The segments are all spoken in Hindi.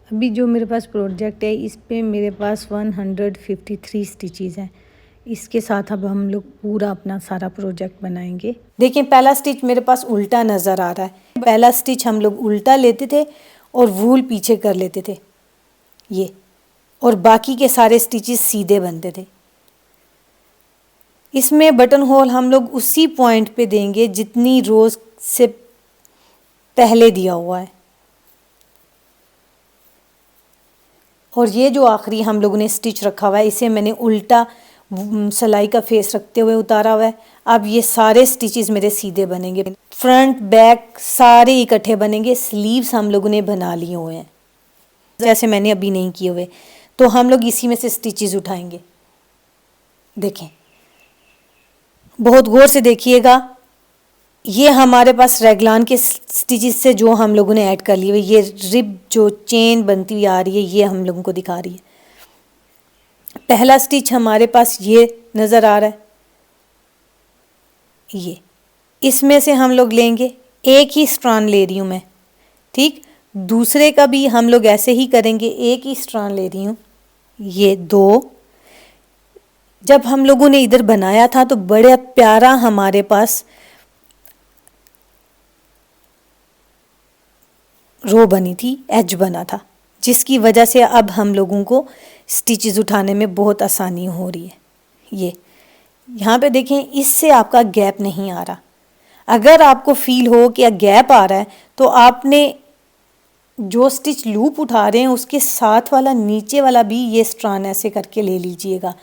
अभी जो मेरे पास प्रोजेक्ट है इस पे मेरे पास 153 स्टिचेस हैं। इसके साथ अब हम लोग पूरा अपना सारा प्रोजेक्ट बनाएंगे। देखिए पहला स्टिच मेरे पास उल्टा नज़र आ रहा है। पहला स्टिच हम लोग उल्टा लेते थे और वूल पीछे कर लेते थे ये, और बाकी के सारे स्टिचेस सीधे बनते थे। इसमें बटन होल हम लोग उसी पॉइंट पे देंगे जितनी रोज से पहले दिया हुआ है, और ये जो आखिरी हम लोगों ने स्टिच रखा हुआ है इसे मैंने उल्टा सिलाई का फेस रखते हुए उतारा हुआ है। अब ये सारे स्टिचेस मेरे सीधे बनेंगे, फ्रंट बैक सारे इकट्ठे बनेंगे। स्लीव्स हम लोगों ने बना लिए हुए हैं, जैसे मैंने अभी नहीं किए हुए, तो हम लोग इसी में से स्टिचेस उठाएंगे। देखें, बहुत गौर से देखिएगा, ये हमारे पास रेगलान के स्टिचेस से जो हम लोगों ने ऐड कर लिए हुए, ये रिब जो चेन बनती हुई आ रही है ये हम लोगों को दिखा रही है। पहला स्टिच हमारे पास ये नज़र आ रहा है, ये इसमें से हम लोग लेंगे, एक ही स्ट्रैंड ले रही हूँ मैं, ठीक। दूसरे का भी हम लोग ऐसे ही करेंगे, एक ही स्ट्रैंड ले रही हूँ, ये दो। जब हम लोगों ने इधर बनाया था तो बड़ा प्यारा हमारे पास रो बनी थी, एज बना था, जिसकी वजह से अब हम लोगों को स्टिचेस उठाने में बहुत आसानी हो रही है। ये यहाँ पे देखें, इससे आपका गैप नहीं आ रहा। अगर आपको फील हो कि गैप आ रहा है तो आपने जो स्टिच लूप उठा रहे हैं उसके साथ वाला नीचे वाला भी ये स्ट्रैंड ऐसे करके ले लीजिएगा।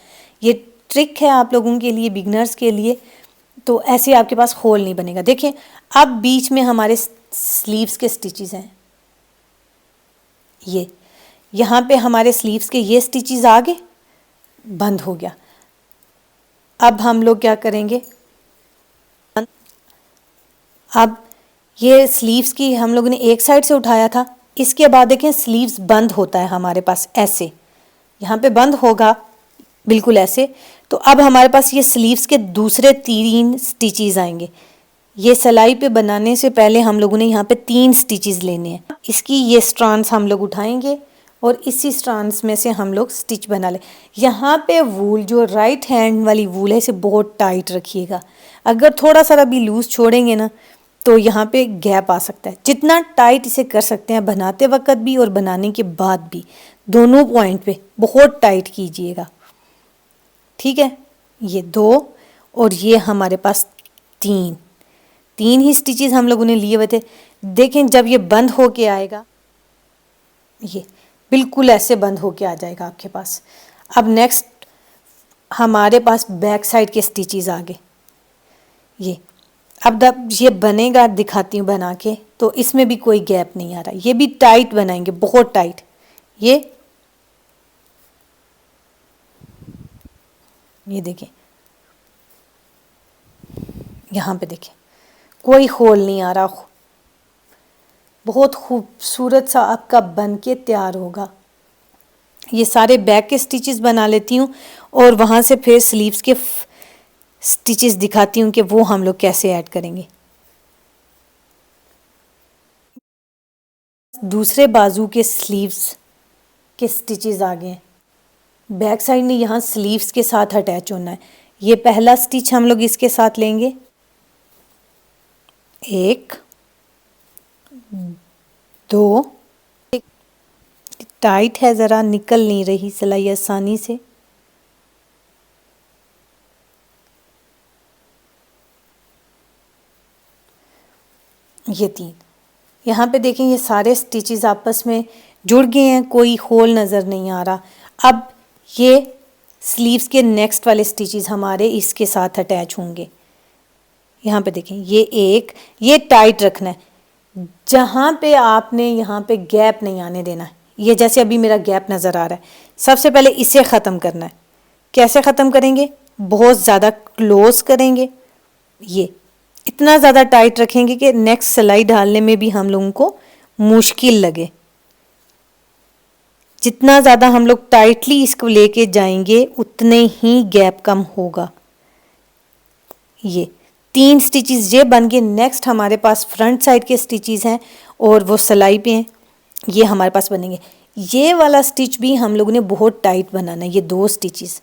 ये ट्रिक है आप लोगों के लिए, बिगनर्स के लिए, तो ऐसे आपके पास होल नहीं बनेगा। देखें अब बीच में हमारे स्लीव्स के स्टिचेस हैं, ये यहाँ पे हमारे स्लीव्स के ये स्टिचेस आगे बंद हो गया। अब हम लोग क्या करेंगे, अब ये स्लीव्स की हम लोगों ने एक साइड से उठाया था, इसके बाद देखें स्लीव्स बंद होता है हमारे पास ऐसे, यहाँ पे बंद होगा बिल्कुल ऐसे। तो अब हमारे पास ये स्लीव्स के दूसरे 3 स्टिचेस आएंगे। ये सिलाई पे बनाने से पहले हम लोगों ने यहाँ पे 3 स्टिचेस लेने हैं। इसकी ये स्ट्रैंड्स हम लोग उठाएंगे और इसी स्ट्रैंड्स में से हम लोग स्टिच बना ले। यहाँ पे वूल जो राइट हैंड वाली वूल है इसे बहुत टाइट रखिएगा। अगर थोड़ा सा भी लूज छोड़ेंगे ना तो यहाँ पे गैप आ सकता है। जितना टाइट इसे कर सकते हैं बनाते वक्त भी और बनाने के बाद भी, दोनों पॉइंट पे बहुत टाइट कीजिएगा, ठीक है। ये 2 और ये हमारे पास 3 ही स्टिचेस हम लोगों ने लिए हुए थे। देखें जब ये बंद होके आएगा, ये बिल्कुल ऐसे बंद होके आ जाएगा आपके पास। अब नेक्स्ट हमारे पास बैक साइड के स्टिचेस आगे, ये अब जब ये बनेगा दिखाती हूँ बना के, तो इसमें भी कोई गैप नहीं आ रहा। ये भी टाइट बनाएंगे, बहुत टाइट। ये देखें, यहाँ पे देखें कोई होल नहीं आ रहा। बहुत खूबसूरत सा आपका बन के तैयार होगा। ये सारे बैक के स्टिचेस बना लेती हूँ और वहाँ से फिर स्लीव्स के स्टिचेस दिखाती हूँ कि वो हम लोग कैसे ऐड करेंगे। दूसरे बाजू के स्लीव्स के स्टिचेस आ गए हैं। बैक साइड ने यहाँ स्लीव्स के साथ अटैच होना है। ये पहला स्टिच हम लोग इसके साथ लेंगे, 1 2, टाइट है ज़रा, निकल नहीं रही सिलाई आसानी से। ये 3, यहाँ पे देखें ये सारे स्टिचेस आपस में जुड़ गए हैं, कोई होल नज़र नहीं आ रहा। अब ये स्लीव्स के नेक्स्ट वाले स्टिचेस हमारे इसके साथ अटैच होंगे। यहाँ पे देखें ये टाइट रखना है, जहाँ पे आपने यहाँ पे गैप नहीं आने देना है। ये जैसे अभी मेरा गैप नज़र आ रहा है, सबसे पहले इसे ख़त्म करना है। कैसे ख़त्म करेंगे, बहुत ज़्यादा क्लोज करेंगे, ये इतना ज़्यादा टाइट रखेंगे कि नेक्स्ट सिलाई डालने में भी हम लोगों को मुश्किल लगे। जितना ज़्यादा हम लोग टाइटली इसको लेके जाएंगे उतने ही गैप कम होगा। ये 3 स्टिचेस ये बन गए। नेक्स्ट हमारे पास फ्रंट साइड के स्टिचेस हैं और वो सिलाई पे हैं। ये हमारे पास बनेंगे। ये वाला स्टिच भी हम लोगों ने बहुत टाइट बनाना है, ये 2 स्टिचेस।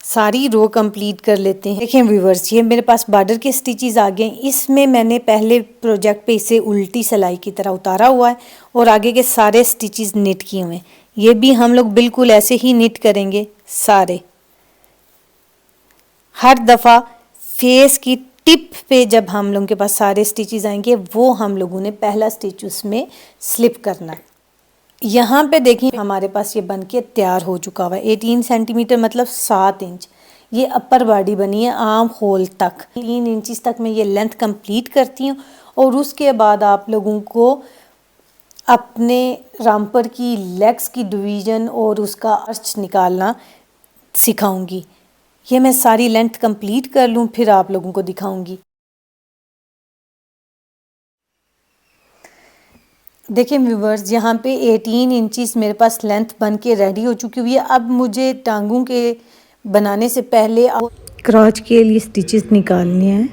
सारी रो कंप्लीट कर लेते हैं। देखें व्यूवर्स, ये मेरे पास बॉर्डर के स्टिचेस आ गए। इसमें मैंने पहले प्रोजेक्ट पे इसे उल्टी सिलाई की तरह उतारा हुआ है और आगे के सारे स्टिचेस निट किए हुए हैं। ये भी हम लोग बिल्कुल ऐसे ही निट करेंगे सारे। हर दफ़ा फेस की टिप पे जब हम लोगों के पास सारे स्टिचेस आएंगे, वो हम लोगों ने पहला स्टिच उसमें स्लिप करना है। यहाँ पे देखिए हमारे पास ये बन के तैयार हो चुका हुआ है। 18 सेंटीमीटर मतलब 7 इंच ये अपर बॉडी बनी है आर्म होल तक। 3 इंचेस तक मैं ये लेंथ कंप्लीट करती हूँ और उसके बाद आप लोगों को अपने रामपर की लेग्स की डिवीज़न और उसका अर्च निकालना सिखाऊंगी। ये मैं सारी लेंथ कंप्लीट कर लूँ फिर आप लोगों को दिखाऊंगी। देखिए व्यूवर्स, यहाँ पे 18 इंचेस मेरे पास लेंथ बन के रेडी हो चुकी हुई है। अब मुझे टांगों के बनाने से पहले क्रॉच के लिए स्टिचेस निकालने हैं।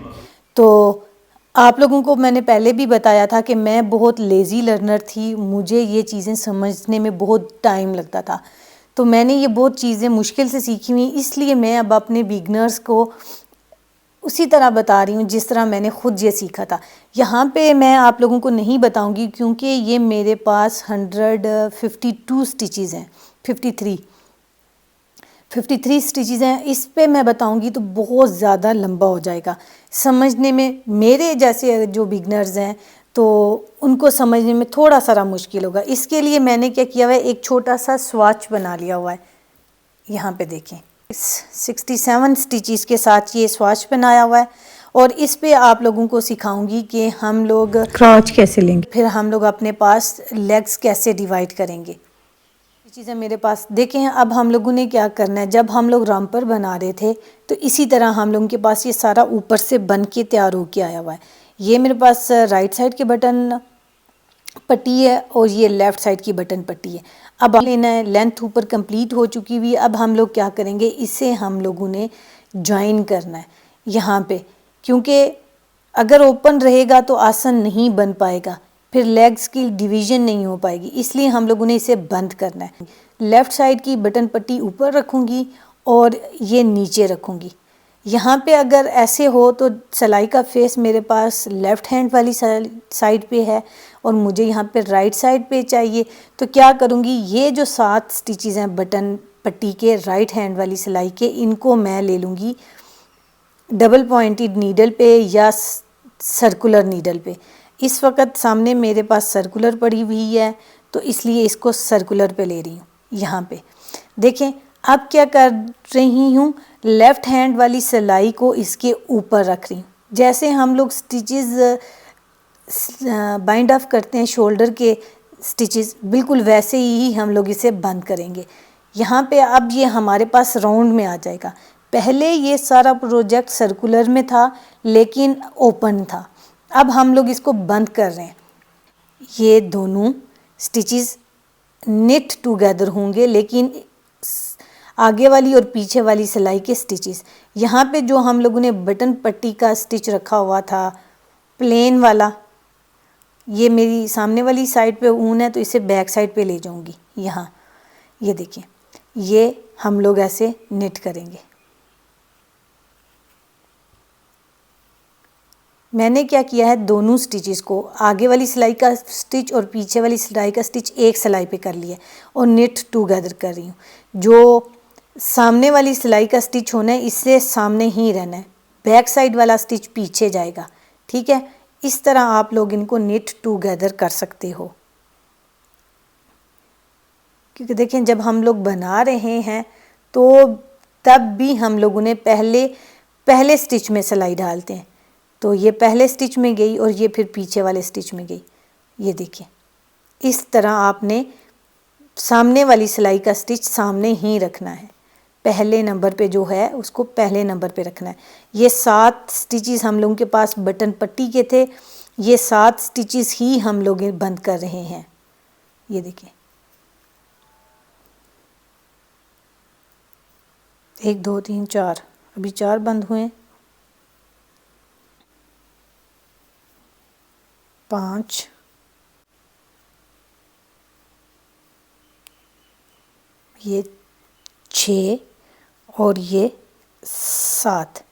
तो आप लोगों को मैंने पहले भी बताया था कि मैं बहुत लेज़ी लर्नर थी, मुझे ये चीज़ें समझने में बहुत टाइम लगता था। तो मैंने ये बहुत चीज़ें मुश्किल से सीखी हुई, इसलिए मैं अब अपने बिगनर्स को उसी तरह बता रही हूँ जिस तरह मैंने ख़ुद ये सीखा था। यहाँ पे मैं आप लोगों को नहीं बताऊँगी क्योंकि ये मेरे पास 152 स्टिचेस हैं, 53 स्टिचेस हैं। इस पे मैं बताऊँगी तो बहुत ज़्यादा लंबा हो जाएगा समझने में। मेरे जैसे जो बिगनर्स हैं तो उनको समझने में थोड़ा सा मुश्किल होगा। इसके लिए मैंने क्या किया हुआ है, एक छोटा सा स्वाच बना लिया हुआ है। यहाँ पे देखें 67 स्टिचेस के साथ ये स्वाच बनाया हुआ है और इस पे आप लोगों को सिखाऊंगी कि हम लोग क्रॉच कैसे लेंगे, फिर हम लोग अपने पास लेग्स कैसे डिवाइड करेंगे। ये चीज़ें मेरे पास देखें। अब हम लोगों ने क्या करना है, जब हम लोग रामपर बना रहे थे तो इसी तरह हम लोगों के पास ये सारा ऊपर से बन के तैयार होके आया हुआ है। ये मेरे पास राइट साइड के बटन पट्टी है और ये लेफ़्ट साइड की बटन पट्टी है। अब लेना है, लेंथ ऊपर कंप्लीट हो चुकी हुई। अब हम लोग क्या करेंगे, इसे हम लोगों ने ज्वाइन करना है यहाँ पे, क्योंकि अगर ओपन रहेगा तो आसन नहीं बन पाएगा, फिर लेग्स की डिवीज़न नहीं हो पाएगी, इसलिए हम लोगों ने इसे बंद करना है। लेफ़्ट साइड की बटन पट्टी ऊपर रखूँगी और ये नीचे रखूँगी। यहाँ पे अगर ऐसे हो तो सिलाई का फेस मेरे पास लेफ़्ट हैंड वाली साइड पे है और मुझे यहाँ पे राइट साइड पे चाहिए, तो क्या करूँगी, ये जो 7 स्टिचेस हैं बटन पट्टी के राइट हैंड वाली सिलाई के, इनको मैं ले लूँगी डबल पॉइंटेड नीडल पे या सर्कुलर नीडल पे। इस वक्त सामने मेरे पास सर्कुलर पड़ी हुई है तो इसलिए इसको सर्कुलर पे ले रही हूँ। यहाँ पे देखें, अब क्या कर रही हूँ, लेफ़्ट हैंड वाली सिलाई को इसके ऊपर रख रही हूँ। जैसे हम लोग स्टिचेस बाइंड ऑफ करते हैं शोल्डर के स्टिचेस, बिल्कुल वैसे ही हम लोग इसे बंद करेंगे। यहाँ पे अब ये हमारे पास राउंड में आ जाएगा। पहले ये सारा प्रोजेक्ट सर्कुलर में था लेकिन ओपन था, अब हम लोग इसको बंद कर रहे हैं। ये दोनों स्टिचेस निट टुगेदर होंगे लेकिन आगे वाली और पीछे वाली सिलाई के स्टिचेस, यहाँ पे जो हम लोगों ने बटन पट्टी का स्टिच रखा हुआ था प्लेन वाला, ये मेरी सामने वाली साइड पे ऊन है तो इसे बैक साइड पे ले जाऊंगी। यहाँ ये देखिए, ये हम लोग ऐसे निट करेंगे। मैंने क्या किया है, दोनों स्टिचेस को, आगे वाली सिलाई का स्टिच और पीछे वाली सिलाई का स्टिच एक सिलाई पे कर लिया और निट टुगेदर कर रही हूँ। जो सामने वाली सिलाई का स्टिच होना है इससे सामने ही रहना है, बैक साइड वाला स्टिच पीछे जाएगा। ठीक है, इस तरह आप लोग इनको निट टुगेदर कर सकते हो। क्योंकि देखें, जब हम लोग बना रहे हैं तो तब भी हम लोगों ने पहले स्टिच में सिलाई डालते हैं, तो ये पहले स्टिच में गई और ये फिर पीछे वाले स्टिच में गई। ये देखिए, इस तरह आपने सामने वाली सिलाई का स्टिच सामने ही रखना है, पहले नंबर पे जो है उसको पहले नंबर पे रखना है। ये 7 स्टिचेस हम लोगों के पास बटन पट्टी के थे, ये 7 स्टिचेस ही हम लोग बंद कर रहे हैं। ये देखिए, 1 2 3 4, अभी 4 बंद हुए, 5 ये 6 और ये 7।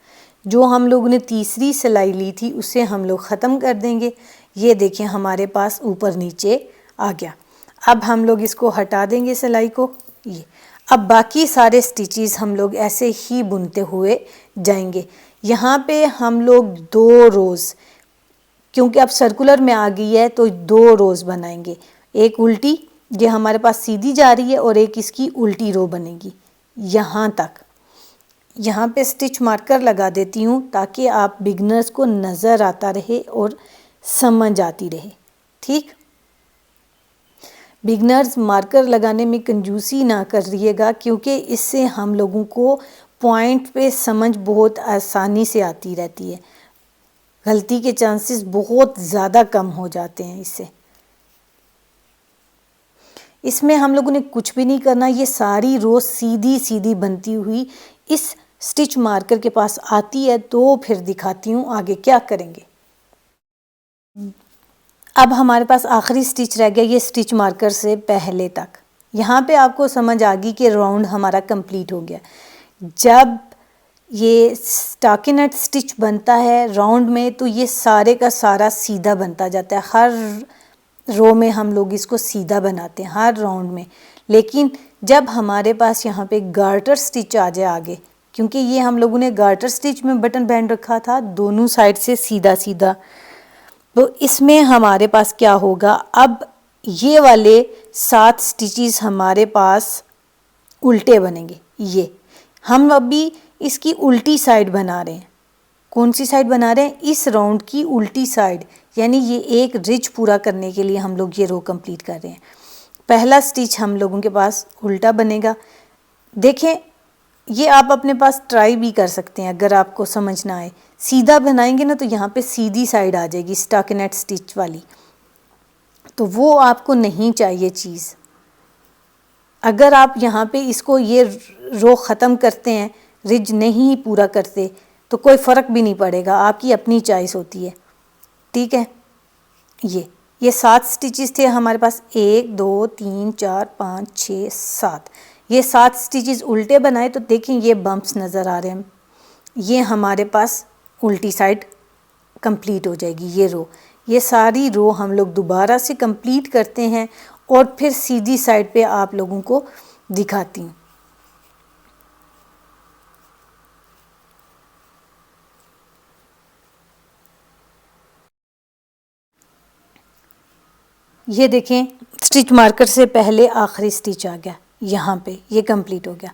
जो हम लोगों ने तीसरी सिलाई ली थी उसे हम लोग ख़त्म कर देंगे। ये देखिए हमारे पास ऊपर नीचे आ गया। अब हम लोग इसको हटा देंगे सिलाई को। ये अब बाकी सारे स्टिचेस हम लोग ऐसे ही बुनते हुए जाएंगे। यहाँ पे हम लोग 2 रोज़, क्योंकि अब सर्कुलर में आ गई है तो 2 रोज़ बनाएंगे। एक उल्टी, ये हमारे पास सीधी जा रही है, और एक इसकी उल्टी रो बनेगी यहाँ तक। यहाँ पे स्टिच मार्कर लगा देती हूँ ताकि आप बिगनर्स को नज़र आता रहे और समझ आती रहे। ठीक, बिगनर्स मार्कर लगाने में कंजूसी ना करिएगा, क्योंकि इससे हम लोगों को पॉइंट पे समझ बहुत आसानी से आती रहती है। गलती के चांसेस बहुत ज़्यादा कम हो जाते हैं इससे। इसमें हम लोगों ने कुछ भी नहीं करना। ये सारी रो सीधी सीधी बनती हुई इस स्टिच मार्कर के पास आती है, तो फिर दिखाती हूँ आगे क्या करेंगे। अब हमारे पास आखिरी स्टिच रह गया, ये स्टिच मार्कर से पहले तक। यहाँ पे आपको समझ आ गई कि राउंड हमारा कंप्लीट हो गया। जब ये स्टॉकिनेट स्टिच बनता है राउंड में, तो ये सारे का सारा सीधा बनता जाता है। हर रो में हम लोग इसको सीधा बनाते हैं, हर राउंड में। लेकिन जब हमारे पास यहाँ पे गार्टर स्टिच आ जाए आगे, क्योंकि ये हम लोगों ने गार्टर स्टिच में बटन बैंड रखा था दोनों साइड से सीधा सीधा, तो इसमें हमारे पास क्या होगा, अब ये वाले 7 स्टिचेस हमारे पास उल्टे बनेंगे। ये हम अभी इसकी उल्टी साइड बना रहे हैं। कौन सी साइड बना रहे हैं? इस राउंड की उल्टी साइड, यानी ये एक रिज पूरा करने के लिए हम लोग ये रो कंप्लीट कर रहे हैं। पहला स्टिच हम लोगों के पास उल्टा बनेगा। देखें, ये आप अपने पास ट्राई भी कर सकते हैं। अगर आपको समझ ना आए, सीधा बनाएंगे ना तो यहाँ पे सीधी साइड आ जाएगी स्टॉकिनेट स्टिच वाली, तो वो आपको नहीं चाहिए चीज़। अगर आप यहाँ पे इसको ये रो ख़त्म करते हैं, रिज नहीं पूरा करते, तो कोई फ़र्क भी नहीं पड़ेगा, आपकी अपनी चॉइस होती है। ठीक है, ये 7 स्टिचेस थे हमारे पास। 1 2 3 4 5 6 7। ये 7 स्टिचेस उल्टे बनाए तो देखें ये बम्प्स नज़र आ रहे हैं। ये हमारे पास उल्टी साइड कंप्लीट हो जाएगी ये रो। ये सारी रो हम लोग दोबारा से कंप्लीट करते हैं और फिर सीधी साइड पे आप लोगों को दिखाती हूँ। ये देखें, स्टिच मार्कर से पहले आखिरी स्टिच आ गया, यहाँ पे ये कंप्लीट हो गया।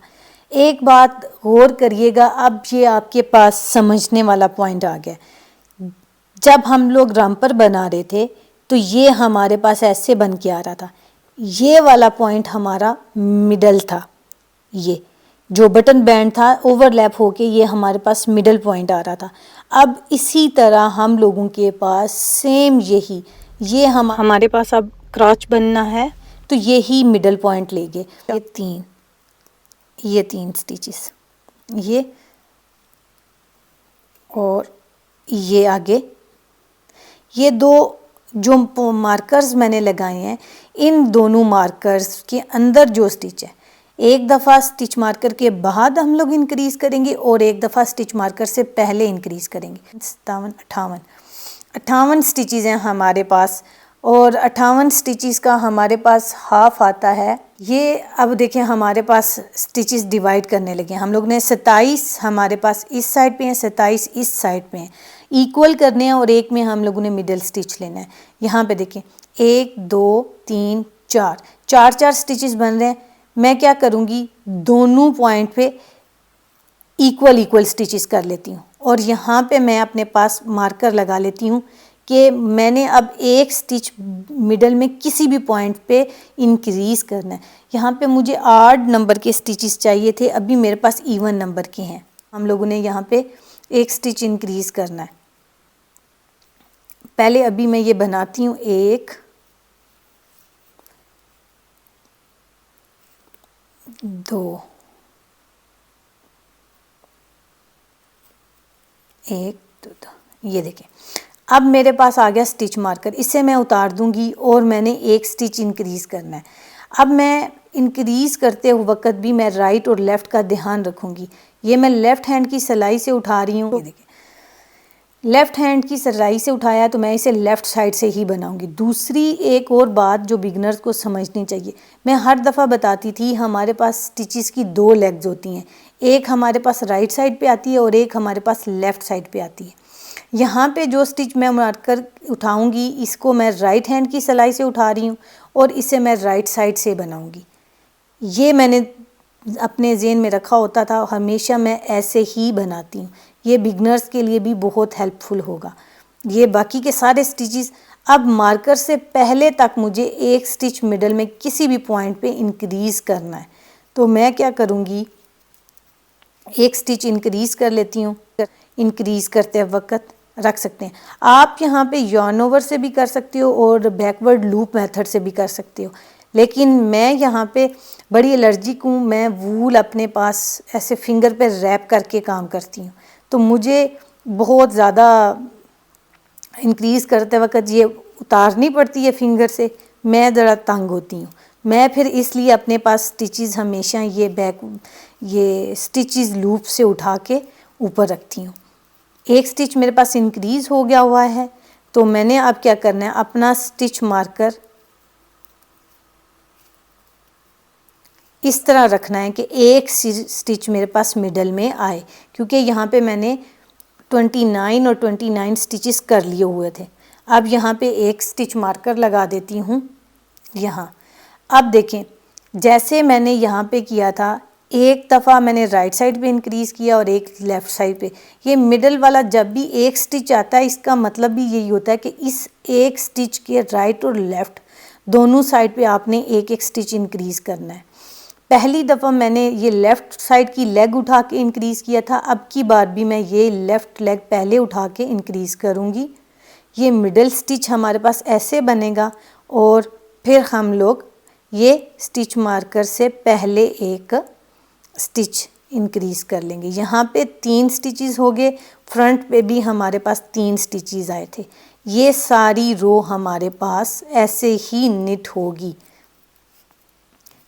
एक बात गौर करिएगा, अब ये आपके पास समझने वाला पॉइंट आ गया। जब हम लोग रैम्पर बना रहे थे तो ये हमारे पास ऐसे बन के आ रहा था। ये वाला पॉइंट हमारा मिडल था। ये जो बटन बैंड था ओवरलैप होके ये हमारे पास मिडल पॉइंट आ रहा था। अब इसी तरह हम लोगों के पास सेम यही, ये हमारे पास अब क्रॉच बनना है तो यही मिडल पॉइंट लेंगे। ये तीन स्टिचेस, ये और ये आगे, ये 2 जो मार्कर्स मैंने लगाए हैं, इन दोनों मार्कर्स के अंदर जो स्टिच है, एक दफ़ा स्टिच मार्कर के बाद हम लोग इंक्रीज़ करेंगे और एक दफ़ा स्टिच मार्कर से पहले इंक्रीज़ करेंगे। 58 स्टिचेस हैं हमारे पास, और 58 स्टिचेस का हमारे पास हाफ आता है। ये अब देखें हमारे पास स्टिचेस डिवाइड करने लगे। हम लोग ने 27 हमारे पास इस साइड पे हैं, 27 इस साइड पे हैं, इक्वल करने हैं, और एक में हम लोगों ने मिडल स्टिच लेना है। यहाँ पे देखें 1 2 3 4 4 स्टिचेस बन रहे हैं। मैं क्या करूँगी, दोनों पॉइंट पे इक्वल स्टिचेस कर लेती हूँ, और यहाँ पे मैं अपने पास मार्कर लगा लेती हूँ कि मैंने अब एक स्टिच मिडल में किसी भी पॉइंट पे इंक्रीज़ करना है। यहाँ पे मुझे 8 नंबर के स्टिचेस चाहिए थे, अभी मेरे पास इवन नंबर के हैं। हम लोगों ने यहाँ पे एक स्टिच इंक्रीज़ करना है। पहले अभी मैं ये बनाती हूँ, 1 2 1 2। ये देखें, अब मेरे पास आ गया स्टिच मार्कर, इससे मैं उतार दूंगी और मैंने एक स्टिच इंक्रीज़ करना है। अब मैं इंक्रीज़ करते वक्त भी मैं राइट और लेफ़्ट का ध्यान रखूँगी। ये मैं लेफ़्ट हैंड की सिलाई से उठा रही हूँ, देखिए लेफ़्ट हैंड की सिलाई से उठाया तो मैं इसे लेफ़्ट साइड से ही बनाऊंगी। दूसरी एक और बात जो बिगनर्स को समझनी चाहिए, मैं हर दफ़ा बताती थी हमारे पास स्टिचेस की दो लेग्स होती हैं, एक हमारे पास राइट साइड पे आती है और एक हमारे पास लेफ़्ट साइड पे आती है। यहाँ पे जो स्टिच मैं मारकर उठाऊंगी इसको मैं राइट हैंड की सिलाई से उठा रही हूँ और इसे मैं राइट साइड से बनाऊंगी। ये मैंने अपने ज़हन में रखा होता था, हमेशा मैं ऐसे ही बनाती हूँ। ये बिगनर्स के लिए भी बहुत हेल्पफुल होगा। ये बाकी के सारे स्टिचेस अब मार्कर से पहले तक मुझे एक स्टिच मिडल में किसी भी पॉइंट पे इंक्रीज़ करना है, तो मैं क्या करूँगी, एक स्टिच इंक्रीज़ कर लेती हूँ। इंक्रीज़ करते वक्त रख सकते हैं आप यहाँ पे yarn over से भी कर सकते हो और बैकवर्ड लूप मेथड से भी कर सकते हो, लेकिन मैं यहाँ पे बड़ी एलर्जिक हूँ। मैं वूल अपने पास ऐसे फिंगर पे रैप करके काम करती हूँ, तो मुझे बहुत ज़्यादा इंक्रीज़ करते वक्त ये उतारनी पड़ती है फिंगर से, मैं ज़रा तंग होती हूँ। मैं फिर इसलिए अपने पास स्टिचेस हमेशा ये स्टिचेस लूप से उठा के ऊपर रखती हूँ। एक स्टिच मेरे पास इंक्रीज़ हो गया हुआ है, तो मैंने अब क्या करना है, अपना स्टिच मार्कर इस तरह रखना है कि एक स्टिच मेरे पास मिडल में आए, क्योंकि यहाँ पे मैंने 29 और 29 स्टिचेस कर लिए हुए थे। अब यहाँ पे एक स्टिच मार्कर लगा देती हूँ यहाँ। अब देखें जैसे मैंने यहाँ पे किया था, एक दफ़ा मैंने राइट साइड पे इंक्रीज़ किया और एक लेफ़्ट साइड पे। ये मिडल वाला जब भी एक स्टिच आता है इसका मतलब भी यही होता है कि इस एक स्टिच के राइट और लेफ़्ट दोनों साइड पे आपने एक एक स्टिच इंक्रीज़ करना है। पहली दफ़ा मैंने ये लेफ़्ट साइड की लेग उठा के इंक्रीज़ किया था, अब की बार भी मैं ये लेफ़्ट लेग पहले उठा के इंक्रीज़ करूँगी। ये मिडल स्टिच हमारे पास ऐसे बनेगा और फिर हम लोग ये स्टिच मार्कर से पहले एक स्टिच इंक्रीज़ कर लेंगे। यहाँ पे 3 स्टिचेस हो गए, फ्रंट पे भी हमारे पास 3 स्टिचेस आए थे। ये सारी रो हमारे पास ऐसे ही निट होगी।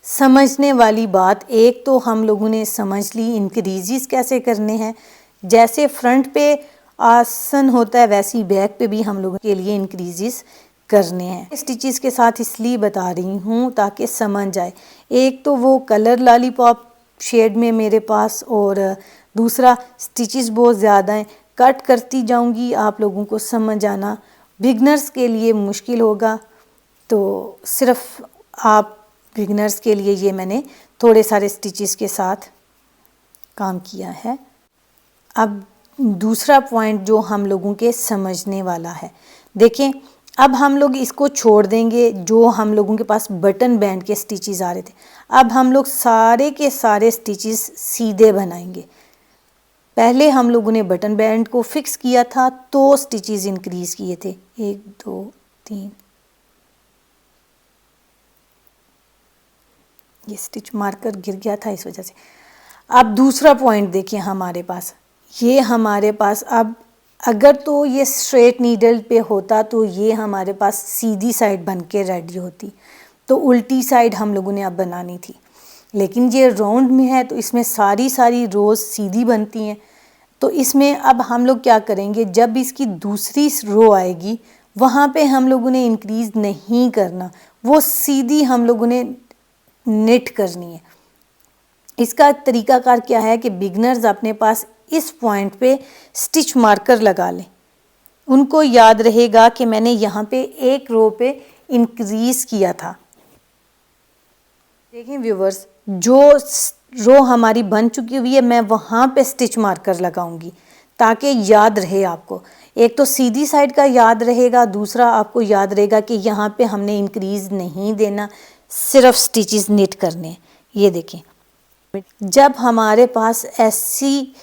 समझने वाली बात, एक तो हम लोगों ने समझ ली इंक्रीज़ कैसे करने हैं, जैसे फ्रंट पे आसन होता है वैसे ही बैक पे भी हम लोगों के लिए इंक्रीज़ करने हैं। स्टिचेस के साथ इसलिए बता रही हूँ ताकि समझ आए। एक तो वो कलर लॉलीपॉप शेड में मेरे पास, और दूसरा स्टिचेस बहुत ज़्यादा हैं, कट करती जाऊँगी, आप लोगों को समझ आना बिगनर्स के लिए मुश्किल होगा। तो सिर्फ आप बिगनर्स के लिए ये मैंने थोड़े सारे स्टिचेस के साथ काम किया है। अब दूसरा पॉइंट जो हम लोगों के समझने वाला है, देखें अब हम लोग इसको छोड़ देंगे जो हम लोगों के पास बटन बैंड के स्टिचेस आ रहे थे। अब हम लोग सारे के सारे स्टिचेस सीधे बनाएंगे। पहले हम लोगों ने बटन बैंड को फिक्स किया था तो स्टिचेस इंक्रीज़ किए थे, 1 2 3। ये स्टिच मार्कर गिर गया था इस वजह से। अब दूसरा पॉइंट देखिए हमारे पास, ये हमारे पास अब अगर तो ये स्ट्रेट नीडल पे होता तो ये हमारे पास सीधी साइड बन के रेडी होती, तो उल्टी साइड हम लोगों ने अब बनानी थी। लेकिन ये राउंड में है तो इसमें सारी रोज़ सीधी बनती हैं। तो इसमें अब हम लोग क्या करेंगे, जब इसकी दूसरी रो आएगी वहाँ पे हम लोगों ने इंक्रीज़ नहीं करना, वो सीधी हम लोगों ने निट करनी है। इसका तरीकाकार क्या है कि बिगनर्स अपने पास इस पॉइंट पे स्टिच मार्कर लगा लें, उनको याद रहेगा कि मैंने यहाँ पे एक रो पे इंक्रीज़ किया था। देखें व्यूवर्स, जो रो हमारी बन चुकी हुई है मैं वहाँ पे स्टिच मार्कर लगाऊंगी ताकि याद रहे आपको। एक तो सीधी साइड का याद रहेगा, दूसरा आपको याद रहेगा कि यहाँ पे हमने इंक्रीज़ नहीं देना, सिर्फ स्टिचेस निट करने। ये देखें, जब हमारे पास ऐसी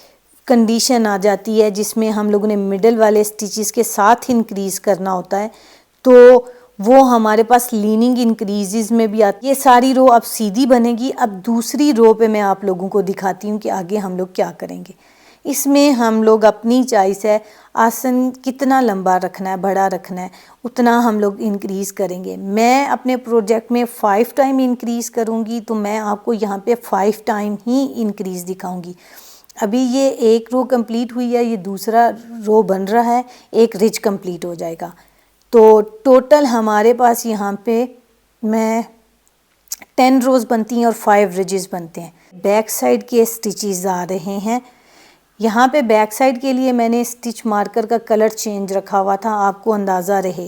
कंडीशन आ जाती है जिसमें हम लोगों ने मिडल वाले स्टिचेस के साथ इंक्रीज़ करना होता है तो वो हमारे पास लीनिंग इंक्रीजेस में भी आती है। ये सारी रो अब सीधी बनेगी। अब दूसरी रो पे मैं आप लोगों को दिखाती हूँ कि आगे हम लोग क्या करेंगे। इसमें हम लोग अपनी चॉइस है, आसन कितना लंबा रखना है, बड़ा रखना है, उतना हम लोग इंक्रीज़ करेंगे। मैं अपने प्रोजेक्ट में 5 टाइम इंक्रीज़ करूँगी, तो मैं आपको यहाँ पे 5 टाइम ही इंक्रीज़ दिखाऊँगी। अभी ये एक रो कंप्लीट हुई है, ये दूसरा रो बन रहा है, एक रिज कंप्लीट हो जाएगा। तो टोटल हमारे पास यहाँ पे मैं 10 रोज़ बनती हैं और 5 रिजेस बनते हैं। बैक साइड के स्टिचेस आ रहे हैं। यहाँ पे बैक साइड के लिए मैंने स्टिच मार्कर का कलर चेंज रखा हुआ था, आपको अंदाज़ा रहे।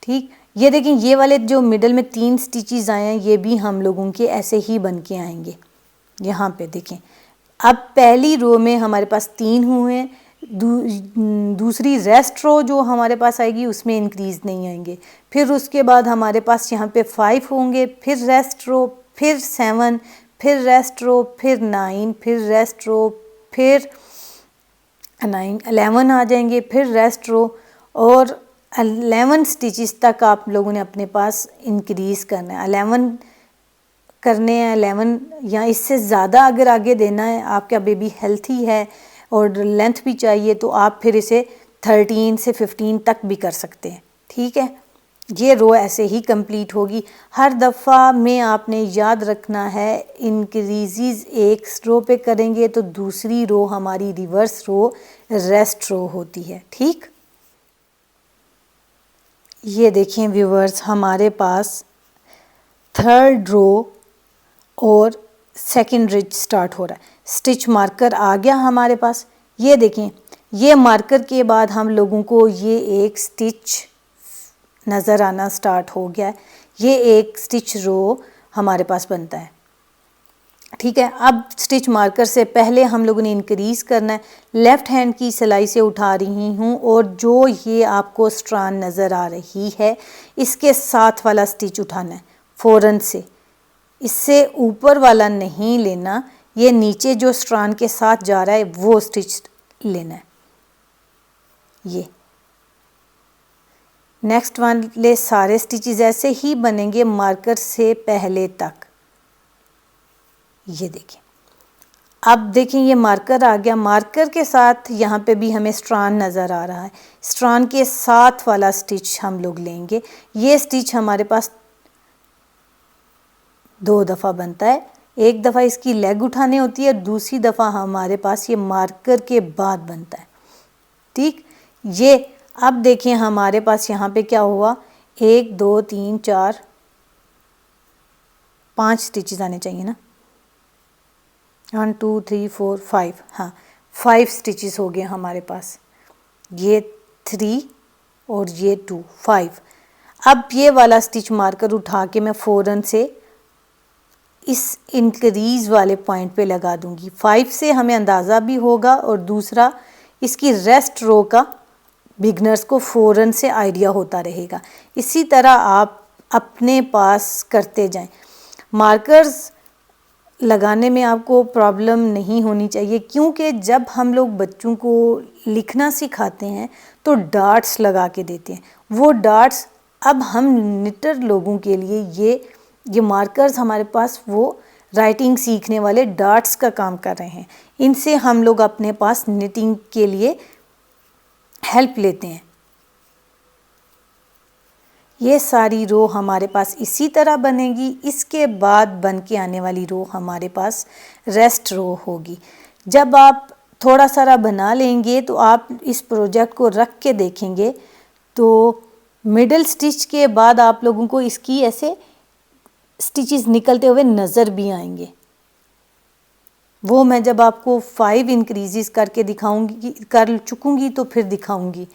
ठीक, ये देखें, ये वाले जो मिडल में 3 स्टिचेस आए हैं, ये भी हम लोगों के ऐसे ही बन के आएंगे। यहाँ पे देखें, अब पहली रो में हमारे पास 3 हुए हैं, दूसरी रेस्ट रो जो हमारे पास आएगी उसमें इंक्रीज़ नहीं आएंगे। फिर उसके बाद हमारे पास यहाँ पे 5 होंगे, फिर रेस्ट रो, फिर 7, फिर रेस्ट रो, फिर 9, फिर रेस्ट रो, फिर 9, 11 आ जाएंगे, फिर रेस्ट रो, और 11 स्टिचेस तक आप लोगों ने अपने पास इंक्रीज़ करना है। 11 करने हैं, 11 या इससे ज़्यादा अगर आगे देना है, आपका बेबी हेल्थी है और लेंथ भी चाहिए, तो आप फिर इसे 13 से 15 तक भी कर सकते हैं। ठीक है, ये रो ऐसे ही कंप्लीट होगी। हर दफ़ा में आपने याद रखना है, इंक्रीज़ एक रो पे करेंगे तो दूसरी रो हमारी रिवर्स रो, रेस्ट रो होती है। ठीक, ये देखें व्यूवर्स, हमारे पास थर्ड रो और सेकंड रिज स्टार्ट हो रहा है। स्टिच मार्कर आ गया हमारे पास। ये देखें, ये मार्कर के बाद हम लोगों को ये एक स्टिच नज़र आना स्टार्ट हो गया है। ये एक स्टिच रो हमारे पास बनता है। ठीक है, अब स्टिच मार्कर से पहले हम लोगों ने इंक्रीज़ करना है। लेफ़्ट हैंड की सिलाई से उठा रही हूँ, और जो ये आपको स्ट्रान नज़र आ रही है, इसके साथ वाला स्टिच उठाना है फ़ौरन से। इससे ऊपर वाला नहीं लेना, ये नीचे जो स्ट्रान के साथ जा रहा है वो स्टिच लेना है। ये नेक्स्ट वाले सारे स्टिचेस ऐसे ही बनेंगे मार्कर से पहले तक। ये देखें, अब देखें, ये मार्कर आ गया। मार्कर के साथ यहाँ पे भी हमें स्ट्रान नज़र आ रहा है। स्ट्रान के साथ वाला स्टिच हम लोग लेंगे। ये स्टिच हमारे पास 2 दफ़ा बनता है। एक दफ़ा इसकी लेग उठानी होती है, दूसरी दफ़ा हमारे पास ये मार्कर के बाद बनता है। ठीक, ये अब देखें हमारे पास यहाँ पे क्या हुआ, 1 2 3 4 5 स्टिचेस आने चाहिए ना। 1 2 3 4 5, हाँ 5 स्टिचेस हो गए हमारे पास। ये 3 और ये 2, 5। अब ये वाला स्टिच मार्कर उठा के मैं फ़ौरन से इस इंक्रीज़ वाले पॉइंट पे लगा दूंगी। 5 से हमें अंदाज़ा भी होगा, और दूसरा इसकी रेस्ट रो का बिगनर्स को फ़ौरन से आइडिया होता रहेगा। इसी तरह आप अपने पास करते जाएं। मार्कर्स लगाने में आपको प्रॉब्लम नहीं होनी चाहिए, क्योंकि जब हम लोग बच्चों को लिखना सिखाते हैं तो डार्ट्स लगा के देते हैं। वो डार्ट्स, अब हम निटर लोगों के लिए ये मार्कर्स हमारे पास वो राइटिंग सीखने वाले डार्ट्स का काम कर रहे हैं। इनसे हम लोग अपने पास निटिंग के लिए हेल्प लेते हैं। ये सारी रो हमारे पास इसी तरह बनेगी। इसके बाद बन के आने वाली रो हमारे पास रेस्ट रो होगी। जब आप थोड़ा सारा बना लेंगे तो आप इस प्रोजेक्ट को रख के देखेंगे, तो मिडल स्टिच के बाद आप लोगों को इसकी ऐसे स्टिचेस निकलते हुए नज़र भी आएंगे। वो मैं जब आपको 5 इंक्रीज़ करके दिखाऊंगी, कर चुकूँगी, तो फिर दिखाऊंगी।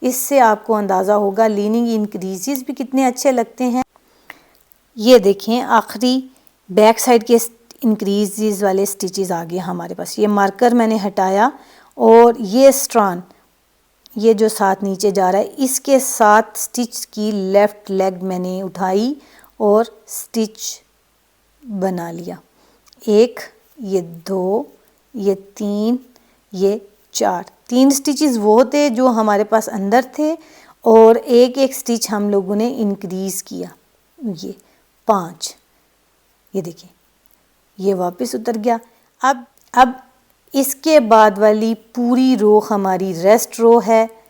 इससे आपको अंदाज़ा होगा लीनिंग इंक्रीज़ भी कितने अच्छे लगते हैं। ये देखें, आखिरी बैक साइड के इंक्रीज़ वाले स्टिचेस आ गए हमारे पास। ये मार्कर मैंने हटाया, और ये स्ट्रान, ये जो साथ नीचे जा रहा है, इसके साथ स्टिच की लेफ़्ट लेग मैंने उठाई और स्टिच बना लिया। 1, ये 2, ये 3, ये 4। 3 स्टिचेस वो थे जो हमारे पास अंदर थे, और एक एक स्टिच हम लोगों ने इंक्रीज़ किया। ये 5, ये देखिए, ये वापस उतर गया। अब इसके बाद वाली पूरी रो हमारी रेस्ट रो है।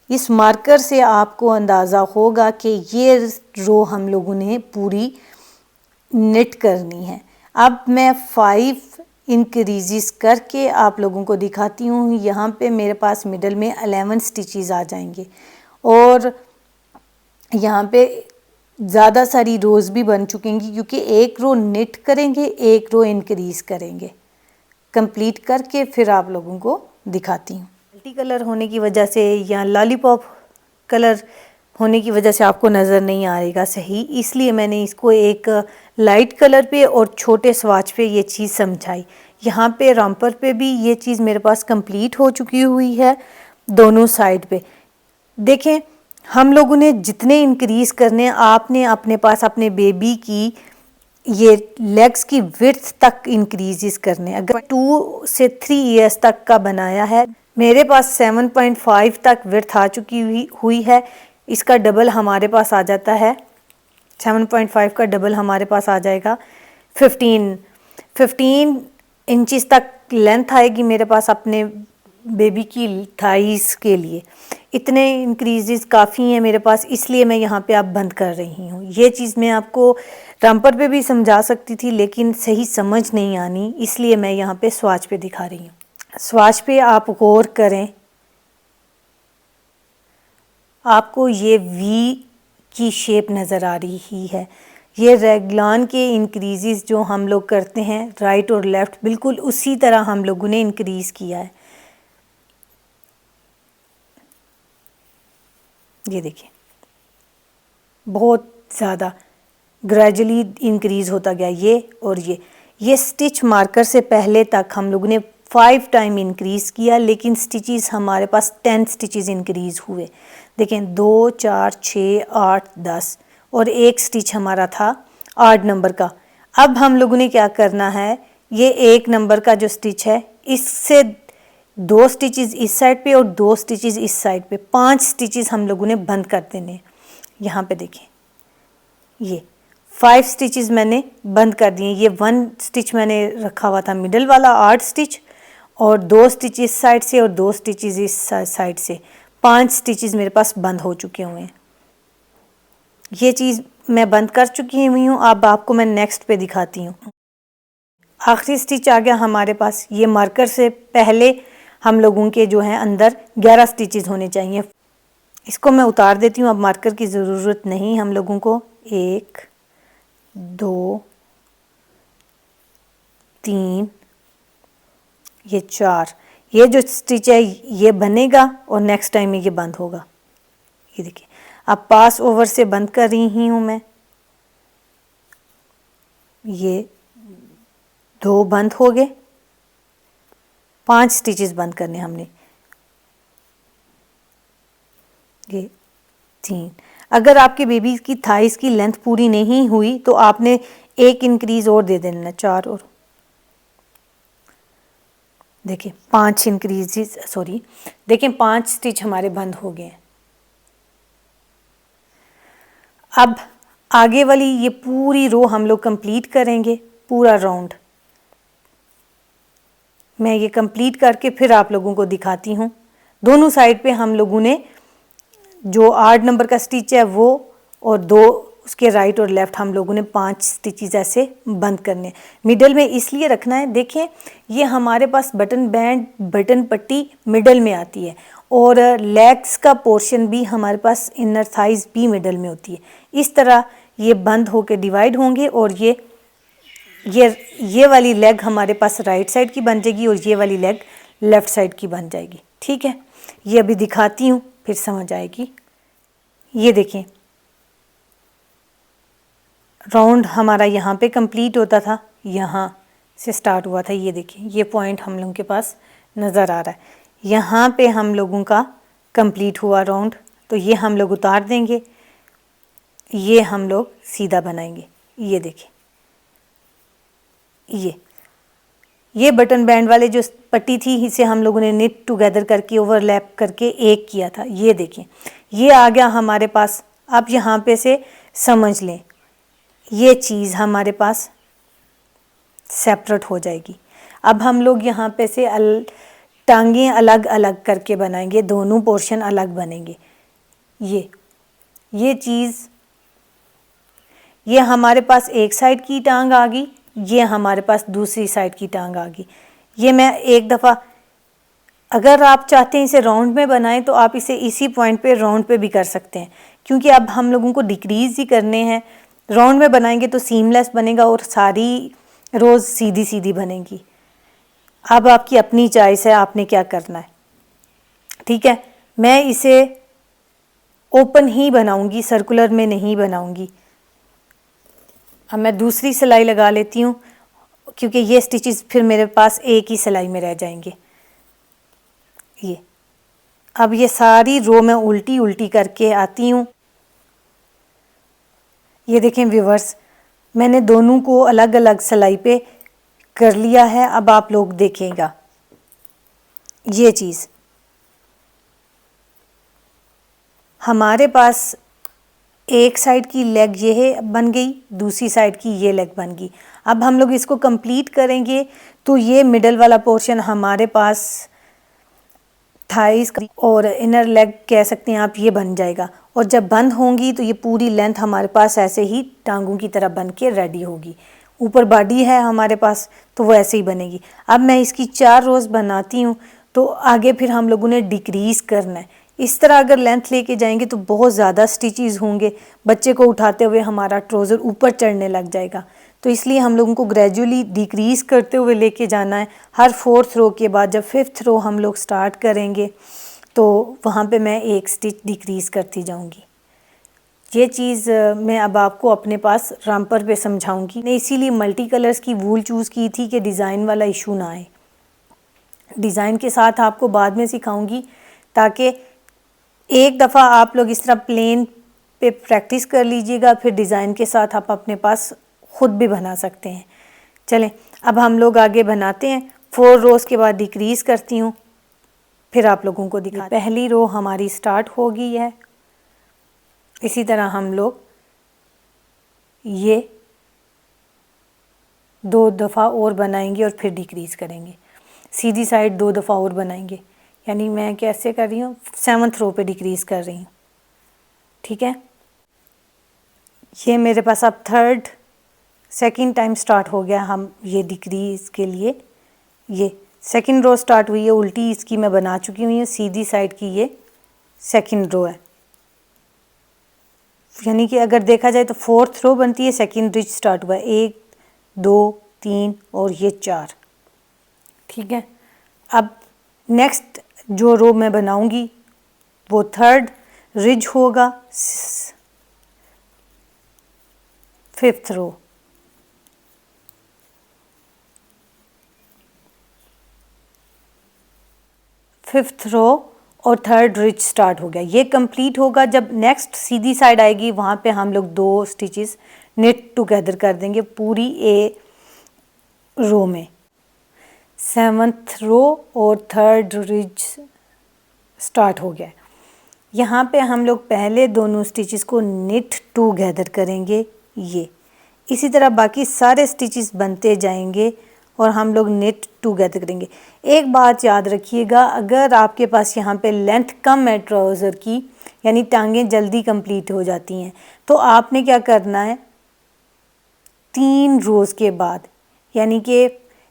इस मार्कर से आपको अंदाज़ा होगा कि ये रो हम लोगों ने पूरी निट करनी है। अब मैं 5 इंक्रीज़ करके आप लोगों को दिखाती हूँ। यहाँ पे मेरे पास मिडल में 11 स्टिचेस आ जाएंगे और यहाँ पे ज़्यादा सारी रोज़ भी बन चुकेंगी क्योंकि एक रो निट करेंगे, एक रो इंक्रीज़ करेंगे। कंप्लीट करके फिर आप लोगों को दिखाती हूँ। मल्टी कलर होने की वजह से या लॉलीपॉप कलर होने की वजह से आपको नज़र नहीं आएगा सही, इसलिए मैंने इसको एक लाइट कलर पे और छोटे स्वाच पे ये चीज़ समझाई। यहाँ पे रॉम्पर पे भी ये चीज़ मेरे पास कंप्लीट हो चुकी हुई है दोनों साइड पे। देखें, हम लोगों ने जितने इंक्रीज़ करने, आपने अपने पास अपने बेबी की ये लेग्स की विड्थ तक इंक्रीज़ करने। अगर 2 से 3 ईयर्स तक का बनाया है, मेरे पास 7.5 तक विड्थ आ चुकी हुई है। इसका डबल हमारे पास आ जाता है, 7.5 का डबल हमारे पास आ जाएगा 15 इंचेस तक लेंथ आएगी मेरे पास अपने बेबी की थाइस के लिए। इतने इंक्रीजेस काफ़ी हैं मेरे पास, इसलिए मैं यहाँ पे अब बंद कर रही हूँ। ये चीज़ मैं आपको रैम्पर पे भी समझा सकती थी लेकिन सही समझ नहीं आनी, इसलिए मैं यहाँ पे स्वाच पे दिखा रही हूँ। स्वाच पे आप गौर करें, आपको ये वी की शेप नज़र आ रही है। ये रेगलान के इंक्रीजेस जो हम लोग करते हैं राइट और लेफ़्ट, बिल्कुल उसी तरह हम लोगों ने इंक्रीज़ किया है। ये देखिए, बहुत ज़्यादा ग्रेजुअली इंक्रीज़ होता गया ये और ये स्टिच मार्कर से पहले तक हम लोगों ने 5 टाइम इंक्रीज़ किया, लेकिन स्टिचेस हमारे पास 10 स्टिचेस इंक्रीज़ हुए। देखें, 2, 4, 6, 8, 10 और एक स्टिच हमारा था 8 नंबर का। अब हम लोगों ने क्या करना है, ये 1 नंबर का जो स्टिच है इससे 2 स्टिचेस इस साइड पे और 2 स्टिचेस इस साइड पे, 5 स्टिचेस हम लोगों ने बंद कर देने। यहाँ पे देखें, ये 5 स्टिचेस मैंने बंद कर दिए। ये 1 स्टिच मैंने रखा हुआ था मिडल वाला 8 स्टिच और 2 स्टिच इस साइड से और 2 स्टिचेस इस साइड से, 5 स्टिचेस मेरे पास बंद हो चुके हुए हैं। ये चीज़ मैं बंद कर चुकी हुई हूँ। अब आपको मैं नेक्स्ट पे दिखाती हूँ। आखिरी स्टिच आ गया हमारे पास। ये मार्कर से पहले हम लोगों के जो हैं अंदर 11 स्टिचेस होने चाहिए। इसको मैं उतार देती हूँ, अब मार्कर की ज़रूरत नहीं हम लोगों को। 1, 2, 3, ये 4, ये जो स्टिच है ये बनेगा और नेक्स्ट टाइम में ये बंद होगा। ये देखिए, अब पास ओवर से बंद कर रही हूँ मैं। ये 2 बंद हो गए, 5 स्टिचेस बंद करने हमने। ये 3। अगर आपके बेबी की थाइस की लेंथ पूरी नहीं हुई तो आपने 1 इंक्रीज और दे देना, 4 और। देखिए 5 इंक्रीज, सॉरी, देखिए 5 स्टिच हमारे बंद हो गए हैं। अब आगे वाली ये पूरी रो हम लोग कंप्लीट करेंगे, पूरा राउंड। मैं ये कंप्लीट करके फिर आप लोगों को दिखाती हूँ। दोनों साइड पे हम लोगों ने जो 8 नंबर का स्टिच है वो और 2 उसके राइट और लेफ़्ट हम लोगों ने 5 स्टिचेस ऐसे बंद करने। मिडल में इसलिए रखना है, देखें ये हमारे पास बटन बैंड, बटन पट्टी मिडल में आती है और लेग्स का पोर्शन भी हमारे पास इनर थाइज भी मिडल में होती है। इस तरह ये बंद होकर डिवाइड होंगे और ये वाली लेग हमारे पास राइट साइड की बन जाएगी और ये वाली लेग लेफ़्ट साइड की बन जाएगी। ठीक है, ये अभी दिखाती हूँ फिर समझ आएगी। ये देखें, राउंड हमारा यहाँ पे कंप्लीट होता था, यहाँ से स्टार्ट हुआ था। ये देखिए, ये पॉइंट हम लोगों के पास नज़र आ रहा है। यहाँ पे हम लोगों का कंप्लीट हुआ राउंड, तो ये हम लोग उतार देंगे, ये हम लोग सीधा बनाएंगे। ये देखिए, ये बटन बैंड वाले जो पट्टी थी इसे हम लोगों ने निट टुगेदर करके ओवरलैप करके एक किया था। ये देखिए, ये आ गया हमारे पास। अब यहाँ पे से समझ लें, ये चीज़ हमारे पास सेपरेट हो जाएगी। अब हम लोग यहाँ पे से टांगें अलग अलग करके बनाएंगे, दोनों पोर्शन अलग बनेंगे। ये चीज़, ये हमारे पास एक साइड की टांग आ गई, ये हमारे पास दूसरी साइड की टांग आ गई। ये मैं एक दफ़ा, अगर आप चाहते हैं इसे राउंड में बनाएं तो आप इसे इसी पॉइंट पे राउंड पे भी कर सकते हैं, क्योंकि अब हम लोगों को डिक्रीज ही करने हैं। राउंड में बनाएंगे तो सीमलेस बनेगा और सारी रोज़ सीधी सीधी बनेगी। अब आपकी अपनी चॉइस है, आपने क्या करना है। ठीक है, मैं इसे ओपन ही बनाऊंगी, सर्कुलर में नहीं बनाऊंगी। अब मैं दूसरी सिलाई लगा लेती हूँ, क्योंकि ये स्टिचेस फिर मेरे पास एक ही सिलाई में रह जाएंगे। ये अब ये सारी रो मैं उल्टी उल्टी करके आती हूँ। ये देखें व्यूवर्स, मैंने दोनों को अलग अलग सिलाई पे कर लिया है। अब आप लोग देखेगा ये चीज़, हमारे पास एक साइड की लेग ये है बन गई, दूसरी साइड की ये लेग बन गई। अब हम लोग इसको कंप्लीट करेंगे तो ये मिडल वाला पोर्शन हमारे पास थाइस और इनर लेग कह सकते हैं आप, ये बन जाएगा। और जब बंद होंगी तो ये पूरी लेंथ हमारे पास ऐसे ही टांगों की तरह बन के रेडी होगी। ऊपर बॉडी है हमारे पास तो वो ऐसे ही बनेगी। अब मैं इसकी 4 रोज़ बनाती हूँ, तो आगे फिर हम लोगों ने डिक्रीज़ करना है। इस तरह अगर लेंथ लेके जाएंगे तो बहुत ज़्यादा स्टिचेस होंगे, बच्चे को उठाते हुए हमारा ट्राउज़र ऊपर चढ़ने लग जाएगा। तो इसलिए हम लोगों को ग्रेजुअली डिक्रीज़ करते हुए लेके जाना है। हर 4th रो के बाद जब 5th रो हम लोग स्टार्ट करेंगे तो वहाँ पे मैं एक स्टिच डिक्रीज़ करती जाऊँगी। ये चीज़ मैं अब आपको अपने पास रामपर पे समझाऊँगी। मैं इसीलिए मल्टी कलर्स की वूल चूज़ की थी कि डिज़ाइन वाला इशू ना आए। डिज़ाइन के साथ आपको बाद में सिखाऊंगी, ताकि एक दफ़ा आप लोग इस तरह प्लेन पे प्रैक्टिस कर लीजिएगा, फिर डिज़ाइन के साथ आप अपने पास ख़ुद भी बना सकते हैं। चलें अब हम लोग आगे बनाते हैं। 4 रोज़ के बाद डिक्रीज़ करती हूँ, फिर आप लोगों को दिखा। पहली रो हमारी स्टार्ट हो गई है। इसी तरह हम लोग ये 2 दफ़ा और बनाएंगे और फिर डिक्रीज़ करेंगे। सीधी साइड 2 दफ़ा और बनाएंगे, यानी मैं कैसे कर रही हूँ, 7th रो पे डिक्रीज़ कर रही हूँ। ठीक है, ये मेरे पास अब सेकंड टाइम स्टार्ट हो गया हम ये डिक्रीज़ के लिए। ये सेकंड रो स्टार्ट हुई है, उल्टी इसकी मैं बना चुकी हुई हूँ। सीधी साइड की ये सेकंड रो है, यानी कि अगर देखा जाए तो 4th रो बनती है, सेकंड रिज स्टार्ट हुआ है। 1 2 3 और ये 4। ठीक है, अब नेक्स्ट जो रो मैं बनाऊंगी वो 3rd रिज होगा, 5th रो। फिफ्थ रो और 3rd रिज स्टार्ट हो गया। ये कंप्लीट होगा जब नेक्स्ट सीधी साइड आएगी, वहाँ पे हम लोग 2 स्टिचेस निट टुगेदर कर देंगे पूरी ए रो में। 7th रो और 3rd रिज स्टार्ट हो गया। यहाँ पे हम लोग पहले दोनों स्टिचेस को निट टुगेदर करेंगे। ये इसी तरह बाकी सारे स्टिचेस बनते जाएंगे और हम लोग निट टुगेदर करेंगे। एक बात याद रखिएगा, अगर आपके पास यहाँ पे लेंथ कम है ट्राउज़र की, यानी टांगें जल्दी कंप्लीट हो जाती हैं, तो आपने क्या करना है, 3 रोज़ के बाद, यानी कि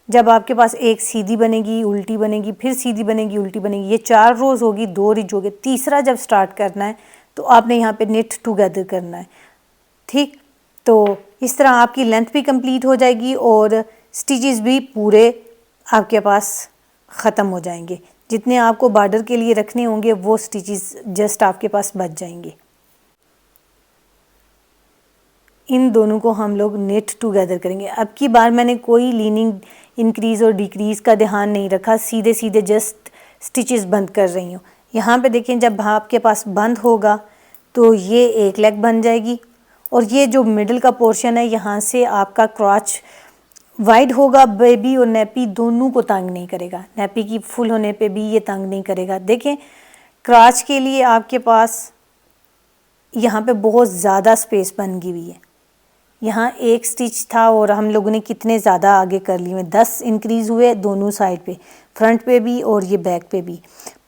जब आपके पास एक सीधी बनेगी, उल्टी बनेगी, फिर सीधी बनेगी, उल्टी बनेगी, ये 4 रोज़ होगी, 2 रिज हो गए। तीसरा जब स्टार्ट करना है तो आपने यहाँ पे निट टुगेदर करना है। ठीक, तो इस तरह आपकी लेंथ भी कंप्लीट हो जाएगी और स्टिचेस भी पूरे आपके पास ख़त्म हो जाएंगे। जितने आपको बॉर्डर के लिए रखने होंगे वो स्टिचेस जस्ट आपके पास बच जाएंगे। इन दोनों को हम लोग नेट टुगेदर करेंगे। अब की बार मैंने कोई लीनिंग इंक्रीज़ और डिक्रीज़ का ध्यान नहीं रखा, सीधे सीधे जस्ट स्टिचेस बंद कर रही हूँ। यहाँ पे देखें, जब आपके पास बंद होगा तो ये एक लेग बन जाएगी और ये जो मिडल का पोर्शन है यहाँ से आपका क्रॉच वाइड होगा। बेबी और नेपी दोनों को तंग नहीं करेगा, नेपी की फुल होने पे भी ये तंग नहीं करेगा। देखें, क्रॉच के लिए आपके पास यहाँ पे बहुत ज़्यादा स्पेस बन गई हुई है, यहाँ एक स्टिच था और हम लोगों ने कितने ज़्यादा आगे कर लिए, 10 इंक्रीज़ हुए दोनों साइड पे, फ्रंट पे भी और ये बैक पे भी।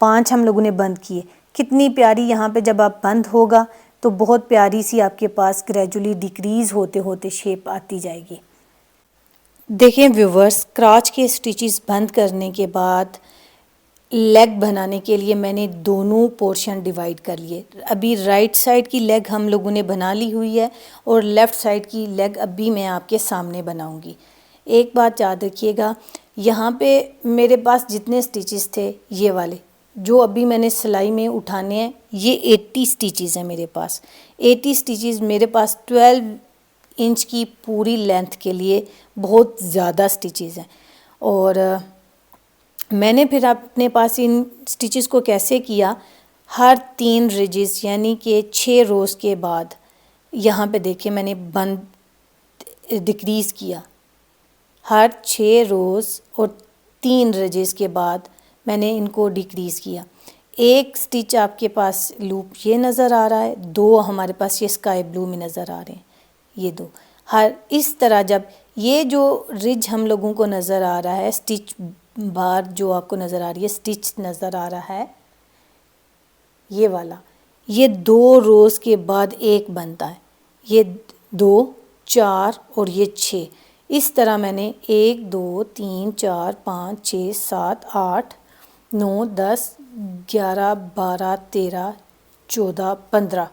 5 हम लोगों ने बंद किए। कितनी प्यारी यहाँ पे जब आप बंद होगा तो बहुत प्यारी सी आपके पास ग्रेजुअली डिक्रीज़ होते होते शेप आती जाएगी। देखें व्यूवर्स, क्राच के स्टिचेस बंद करने के बाद लेग बनाने के लिए मैंने दोनों पोर्शन डिवाइड कर लिए। अभी राइट साइड की लेग हम लोगों ने बना ली हुई है और लेफ़्ट साइड की लेग अभी मैं आपके सामने बनाऊंगी। एक बात याद रखिएगा, यहाँ पे मेरे पास जितने स्टिचेस थे ये वाले जो अभी मैंने सिलाई में उठाने हैं, ये 80 स्टिचेस हैं मेरे पास। 80 स्टिचेस मेरे पास 12 इंच की पूरी लेंथ के लिए बहुत ज़्यादा स्टिचेस हैं। और मैंने फिर अपने पास इन स्टिचेस को कैसे किया, हर 3 रिजेस यानी कि 6 रोज़ के बाद यहाँ पे देखिए मैंने बंद डिक्रीज़ किया। हर 6 रोज़ और 3 रिजेस के बाद मैंने इनको डिक्रीज़ किया। एक स्टिच आपके पास लूप ये नज़र आ रहा है, 2 हमारे पास ये स्काई ब्लू में नज़र आ रहे हैं, ये 2। हर इस तरह जब ये जो रिज हम लोगों को नज़र आ रहा है, स्टिच बार जो आपको नज़र आ रही है, स्टिच नज़र आ रहा है ये वाला, ये 2 रोज़ के बाद एक बनता है। ये 2, 4 और ये 6। इस तरह मैंने 1, 2, 3, 4, 5, 6, 7, 8, 9, 10, 11, 12, 13, 14,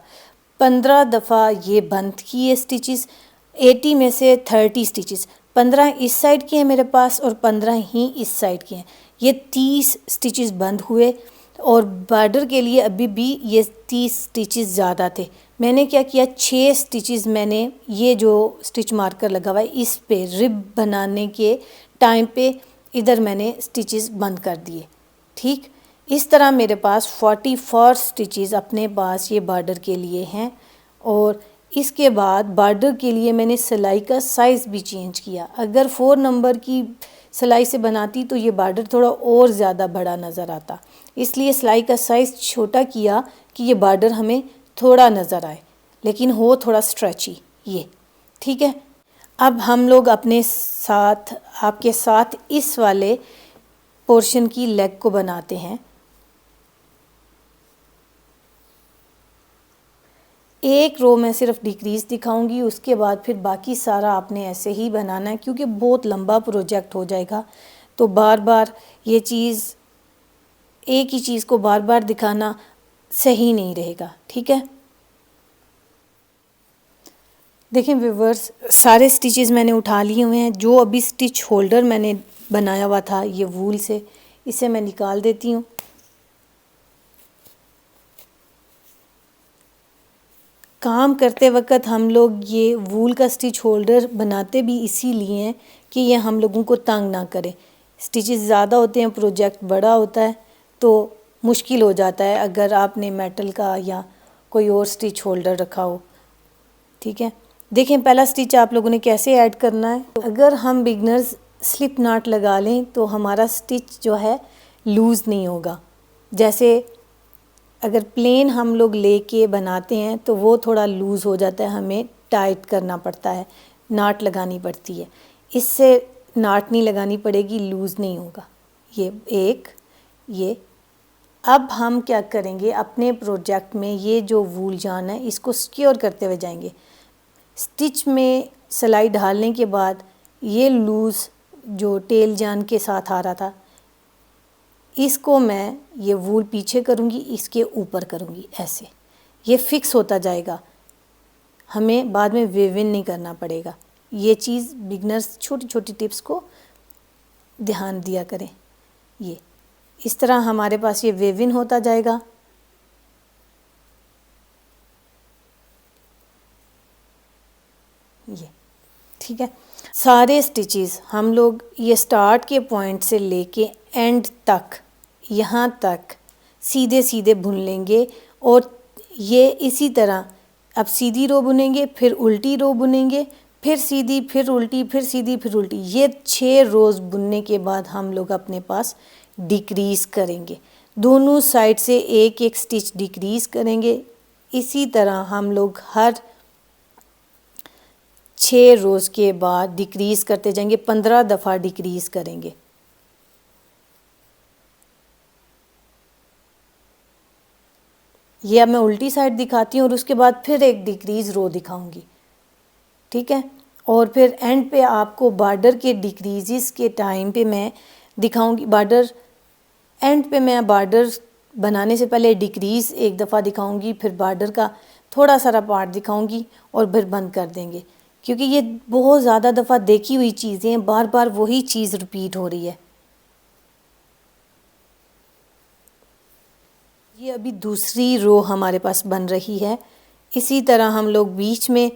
15 दफ़ा ये बंद किए स्टिचेस। 80 में से 30 स्टिचेस, 15 इस साइड के हैं मेरे पास और 15 ही इस साइड के हैं। ये 30 स्टिचेस बंद हुए और बॉर्डर के लिए अभी भी ये 30 स्टिचेस ज़्यादा थे। मैंने क्या किया, 6 स्टिचेस मैंने ये जो स्टिच मार्कर लगा हुआ है इस पे रिब बनाने के टाइम पे इधर मैंने स्टिचेस बंद कर दिए। ठीक, इस तरह मेरे पास 44 स्टिचेस अपने पास ये बॉर्डर के लिए हैं। और इसके बाद बॉर्डर के लिए मैंने सिलाई का साइज़ भी चेंज किया। अगर 4 नंबर की सिलाई से बनाती तो ये बॉर्डर थोड़ा और ज़्यादा बड़ा नज़र आता, इसलिए सिलाई का साइज़ छोटा किया कि ये बॉर्डर हमें थोड़ा नज़र आए लेकिन हो थोड़ा स्ट्रेची ये। ठीक है, अब हम लोग अपने साथ आपके साथ इस वाले पोर्शन की लेग को बनाते हैं। एक रो में सिर्फ डिक्रीज़ दिखाऊंगी, उसके बाद फिर बाकी सारा आपने ऐसे ही बनाना है क्योंकि बहुत लंबा प्रोजेक्ट हो जाएगा। तो बार बार ये चीज़, एक ही चीज़ को बार बार दिखाना सही नहीं रहेगा। ठीक है, देखें व्यूवर्स, सारे स्टिचेस मैंने उठा लिए हुए हैं। जो अभी स्टिच होल्डर मैंने बनाया हुआ था ये वूल से, इसे मैं निकाल देती हूँ। काम करते वक्त हम लोग ये वूल का स्टिच होल्डर बनाते भी इसीलिए हैं कि ये हम लोगों को तंग ना करे। स्टिचेस ज़्यादा होते हैं, प्रोजेक्ट बड़ा होता है तो मुश्किल हो जाता है अगर आपने मेटल का या कोई और स्टिच होल्डर रखा हो। ठीक है, देखें पहला स्टिच आप लोगों ने कैसे ऐड करना है। अगर हम बिगनर्स स्लिप नॉट लगा लें तो हमारा स्टिच जो है लूज़ नहीं होगा। जैसे अगर प्लेन हम लोग लेके बनाते हैं तो वो थोड़ा लूज़ हो जाता है, हमें टाइट करना पड़ता है, नाट लगानी पड़ती है। इससे नाट नहीं लगानी पड़ेगी, लूज़ नहीं होगा। ये एक, ये अब हम क्या करेंगे, अपने प्रोजेक्ट में ये जो वूल जान है इसको सिक्योर करते हुए जाएंगे। स्टिच में सिलाई ढालने के बाद ये लूज़ जो टेल जान के साथ आ रहा था, इसको मैं ये वूल पीछे करूँगी, इसके ऊपर करूँगी, ऐसे ये फिक्स होता जाएगा, हमें बाद में वेविन नहीं करना पड़ेगा। ये चीज़ बिगनर्स छोटी छोटी टिप्स को ध्यान दिया करें। ये इस तरह हमारे पास ये वेविन होता जाएगा। ये ठीक है, सारे स्टिचेस हम लोग ये स्टार्ट के पॉइंट से लेके एंड तक यहाँ तक सीधे सीधे बुन लेंगे। और ये इसी तरह अब सीधी रो बुनेंगे, फिर उल्टी रो बुनेंगे, फिर सीधी, फिर उल्टी, फिर सीधी, फिर उल्टी। ये 6 रोज़ बुनने के बाद हम लोग अपने पास डिक्रीज़ करेंगे, दोनों साइड से एक एक स्टिच डिक्रीज़ करेंगे। इसी तरह हम लोग हर 6 रोज़ के बाद डिक्रीज़ करते जाएंगे, 15 दफ़ा डिक्रीज़ करेंगे। ये अब मैं उल्टी साइड दिखाती हूँ और उसके बाद फिर एक डिक्रीज़ रो दिखाऊंगी, ठीक है। और फिर एंड पे आपको बॉर्डर के डिक्रीज़ के टाइम पे मैं दिखाऊंगी। बॉर्डर एंड पे मैं बॉर्डर बनाने से पहले डिक्रीज़ एक दफ़ा दिखाऊंगी, फिर बॉर्डर का थोड़ा सारा पार्ट दिखाऊंगी और फिर बंद कर देंगे, क्योंकि ये बहुत ज़्यादा दफ़ा देखी हुई चीज़ें हैं, बार बार वही चीज़ रिपीट हो रही है। ये अभी दूसरी रो हमारे पास बन रही है। इसी तरह हम लोग बीच में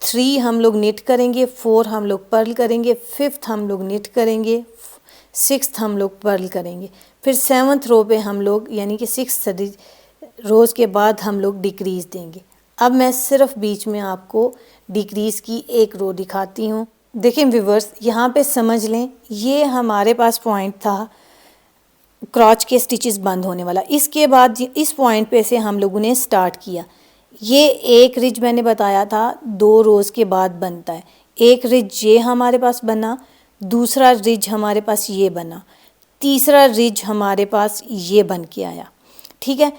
3 हम लोग निट करेंगे, 4 हम लोग पर्ल करेंगे, 5th हम लोग निट करेंगे, 6th हम लोग पर्ल करेंगे, फिर 7th रो पे हम लोग यानी कि 6th रोज़ के बाद हम लोग डिक्रीज़ देंगे। अब मैं सिर्फ बीच में आपको डिक्रीज़ की एक रो दिखाती हूँ। देखें व्यूवर्स, यहाँ पे समझ लें, ये हमारे पास पॉइंट था क्रॉच के स्टिचेस बंद होने वाला। इसके बाद इस पॉइंट पे से हम लोगों ने स्टार्ट किया। ये एक रिज मैंने बताया था 2 रोज़ के बाद बनता है। एक रिज ये हमारे पास बना, दूसरा रिज हमारे पास ये बना, तीसरा रिज हमारे पास ये बन के आया, ठीक है।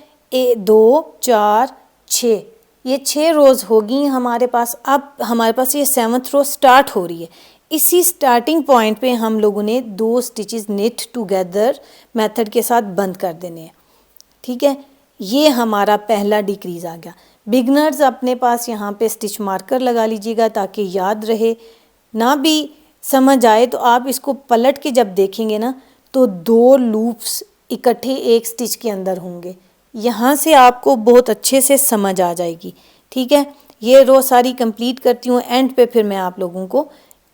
2 4 6, ये 6 रोज़ होगी हमारे पास। अब हमारे पास ये 7th रो स्टार्ट हो रही है। इसी स्टार्टिंग पॉइंट पे हम लोगों ने 2 स्टिचेस निट टुगेदर मेथड के साथ बंद कर देने हैं, ठीक है। ये हमारा पहला डिक्रीज़ आ गया। बिगनर्स अपने पास यहाँ पे स्टिच मार्कर लगा लीजिएगा ताकि याद रहे, ना भी समझ आए तो आप इसको पलट के जब देखेंगे ना तो 2 लूप्स इकट्ठे एक स्टिच के अंदर होंगे। यहाँ से आपको बहुत अच्छे से समझ आ जाएगी, ठीक है। ये रो सारी कंप्लीट करती हूँ, एंड पे फिर मैं आप लोगों को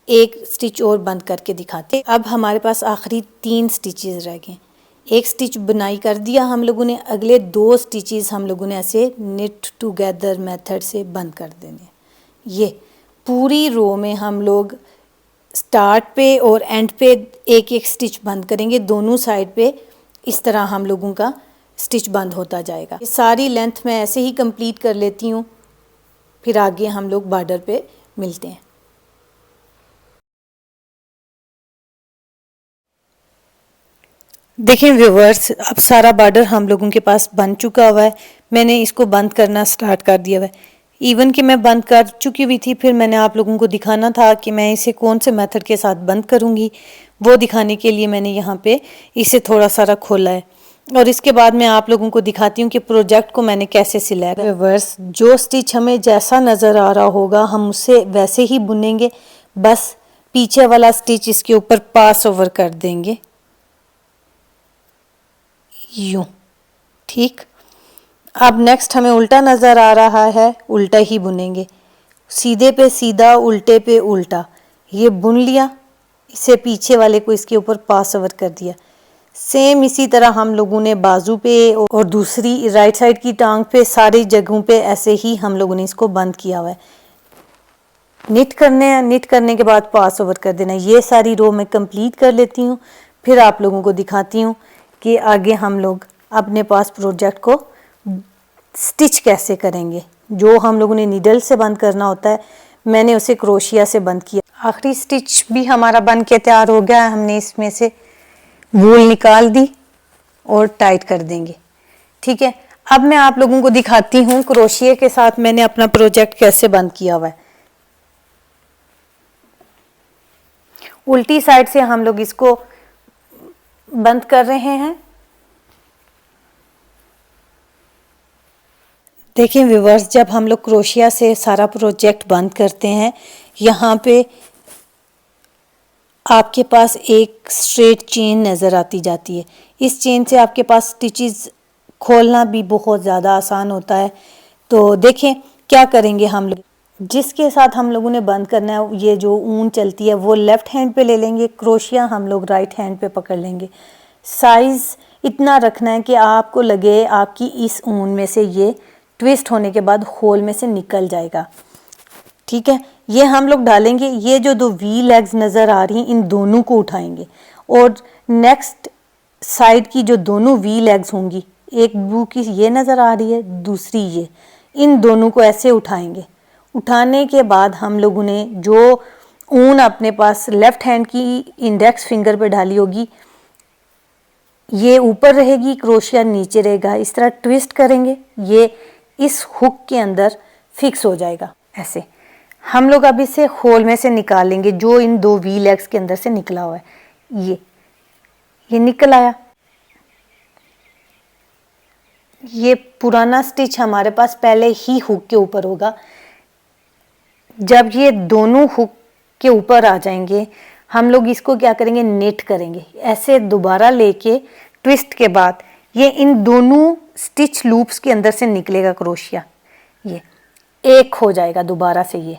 एक स्टिच और बंद करके दिखाते। अब हमारे पास आखिरी 3 स्टिचेस रह गए। एक स्टिच बुनाई कर दिया हम लोगों ने, अगले 2 स्टिचेस हम लोगों ने ऐसे निट टुगेदर मेथड से बंद कर देने। ये पूरी रो में हम लोग स्टार्ट पे और एंड पे एक एक स्टिच बंद करेंगे, दोनों साइड पे इस तरह हम लोगों का स्टिच बंद होता जाएगा। ये सारी लेंथ मैं ऐसे ही कंप्लीट कर लेती हूँ, फिर आगे हम लोग बॉर्डर पे मिलते हैं। देखें व्यूवर्स, अब सारा बॉर्डर हम लोगों के पास बन चुका हुआ है। मैंने इसको बंद करना स्टार्ट कर दिया हुआ है। इवन कि मैं बंद कर चुकी हुई थी, फिर मैंने आप लोगों को दिखाना था कि मैं इसे कौन से मेथड के साथ बंद करूँगी, वो दिखाने के लिए मैंने यहाँ पे इसे थोड़ा सारा खोला है। और इसके बाद मैं आप लोगों को दिखाती हूँ कि प्रोजेक्ट को मैंने कैसे सिला। व्यूवर्स, जो स्टिच हमें जैसा नज़र आ रहा होगा हम उसे वैसे ही बुनेंगे, बस पीछे वाला स्टिच इसके ऊपर पास ओवर कर देंगे यूं, ठीक। अब नेक्स्ट हमें उल्टा नज़र आ रहा है, उल्टा ही बुनेंगे, सीधे पे सीधा, उल्टे पे उल्टा। ये बुन लिया, इसे पीछे वाले को इसके ऊपर पास ओवर कर दिया। सेम इसी तरह हम लोगों ने बाजू पे और दूसरी राइट साइड की टांग पे सारी जगहों पे ऐसे ही हम लोगों ने इसको बंद किया हुआ है। निट करने हैं, निट करने के बाद पास ओवर कर देना। ये सारी रो मैं कंप्लीट कर लेती हूँ, फिर आप लोगों को दिखाती हूँ कि आगे हम लोग अपने पास प्रोजेक्ट को स्टिच कैसे करेंगे। जो हम लोगों ने नीडल से बंद करना होता है, मैंने उसे क्रोशिया से बंद किया। आखिरी स्टिच भी हमारा बन के तैयार हो गया है। हमने इसमें से वूल निकाल दी और टाइट कर देंगे, ठीक है। अब मैं आप लोगों को दिखाती हूँ क्रोशिया के साथ मैंने अपना प्रोजेक्ट कैसे बंद किया हुआ है। उल्टी साइड से हम लोग इसको बंद कर रहे हैं। देखिए व्यूवर्स, जब हम लोग क्रोशिया से सारा प्रोजेक्ट बंद करते हैं, यहाँ पे आपके पास एक स्ट्रेट चेन नज़र आती जाती है। इस चेन से आपके पास स्टिचेस खोलना भी बहुत ज़्यादा आसान होता है। तो देखें क्या करेंगे हम लोग, जिसके साथ हम लोगों ने बंद करना है, ये जो ऊन चलती है वो लेफ़्ट हैंड पे ले लेंगे, क्रोशिया हम लोग राइट हैंड पे पकड़ लेंगे। साइज़ इतना रखना है कि आपको लगे आपकी इस ऊन में से ये ट्विस्ट होने के बाद होल में से निकल जाएगा, ठीक है। ये हम लोग डालेंगे। ये जो 2 वी लेग्स नज़र आ रही हैं, इन दोनों को उठाएंगे और नेक्स्ट साइड की जो दोनों वी लेग्स होंगी, एक ब्लू की ये नज़र आ रही है, दूसरी ये, इन दोनों को ऐसे उठाएंगे उठाने के बाद हम लोगों ने जो ऊन अपने पास लेफ्ट हैंड की इंडेक्स फिंगर पे डाली होगी, ये ऊपर रहेगी, क्रोशिया नीचे रहेगा। इस तरह ट्विस्ट करेंगे, ये इस हुक के अंदर फिक्स हो जाएगा। ऐसे हम लोग अब इसे होल में से निकालेंगे जो इन दो वी लेग्स के अंदर से निकला हुआ है। ये निकल आया। ये पुराना स्टिच हमारे पास पहले ही हुक के ऊपर होगा। जब ये दोनों हुक के ऊपर आ जाएंगे, हम लोग इसको क्या करेंगे, नेट करेंगे। ऐसे दोबारा लेके ट्विस्ट के बाद ये इन दोनों स्टिच लूप्स के अंदर से निकलेगा क्रोशिया, ये एक हो जाएगा दोबारा से। ये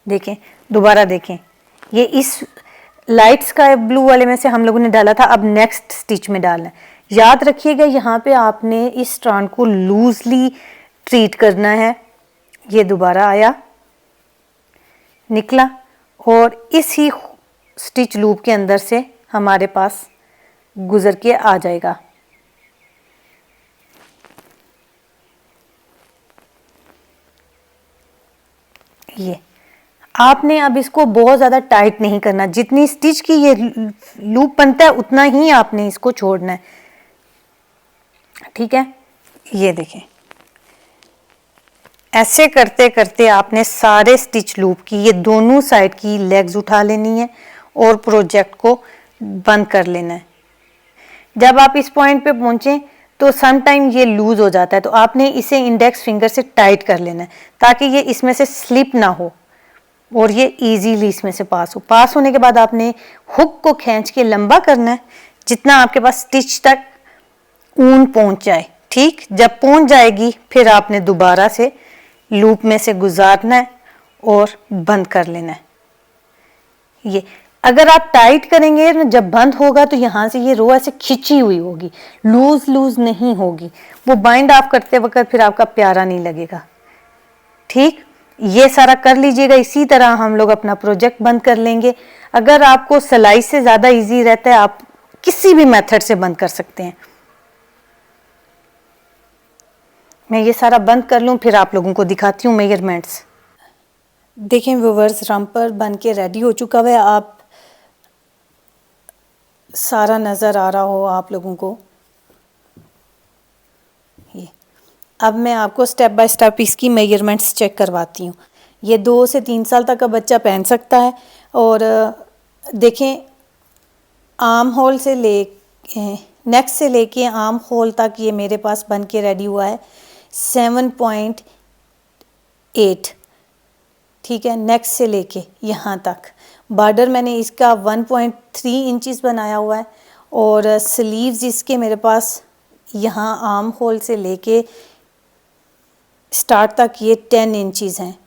देखें, दोबारा देखें, ये इस लाइट स्काई ब्लू वाले में से हम लोगों ने डाला था, अब नेक्स्ट स्टिच में डालना है। याद रखिएगा यहाँ पे आपने इस स्ट्रैंड को लूजली ट्रीट करना है। ये दोबारा आया, निकला और इसी स्टिच लूप के अंदर से हमारे पास गुजर के आ जाएगा। ये आपने अब इसको बहुत ज़्यादा टाइट नहीं करना, जितनी स्टिच की ये लूप बनता है उतना ही आपने इसको छोड़ना है, ठीक है। ये देखें, ऐसे करते करते आपने सारे स्टिच लूप की ये दोनों साइड की लेग्स उठा लेनी है और प्रोजेक्ट को बंद कर लेना है। जब आप इस पॉइंट पे पहुंचे तो सम टाइम ये लूज हो जाता है, तो आपने इसे इंडेक्स फिंगर से टाइट कर लेना है ताकि ये इसमें से स्लिप ना हो और ये इजीली इसमें से पास हो। पास होने के बाद आपने हुक को खींच के लंबा करना है जितना आपके पास स्टिच तक ऊन पहुंच जाए, ठीक। जब पहुंच जाएगी फिर आपने दोबारा से लूप में से गुजारना है और बंद कर लेना है। ये अगर आप टाइट करेंगे ना, जब बंद होगा तो यहाँ से ये रो ऐसे खिंची हुई होगी, लूज नहीं होगी। वो बाइंड ऑफ करते वक्त फिर आपका प्यारा नहीं लगेगा, ठीक। ये सारा कर लीजिएगा। इसी तरह हम लोग अपना प्रोजेक्ट बंद कर लेंगे। अगर आपको सिलाई से ज़्यादा इजी रहता है, आप किसी भी मेथड से बंद कर सकते हैं। मैं ये सारा बंद कर लूँ फिर आप लोगों को दिखाती हूँ मेजरमेंट्स। देखें व्यूअर्स, रम्पर बन के रेडी हो चुका है। आप सारा नज़र आ रहा हो आप लोगों को। ये अब मैं आपको स्टेप बाय स्टेप इसकी मेजरमेंट्स चेक करवाती हूँ। ये 2 से 3 साल तक का बच्चा पहन सकता है। और देखें, आर्म होल से ले नेक से लेके आर्म होल तक ये मेरे पास बन के रेडी हुआ है 7.8, ठीक है। नेक से लेके यहाँ तक बॉर्डर मैंने इसका 1.3 इंचज़ बनाया हुआ है और स्लीव्स इसके मेरे पास यहाँ आर्म होल से लेके स्टार्ट तक ये 10 इंचज़ हैं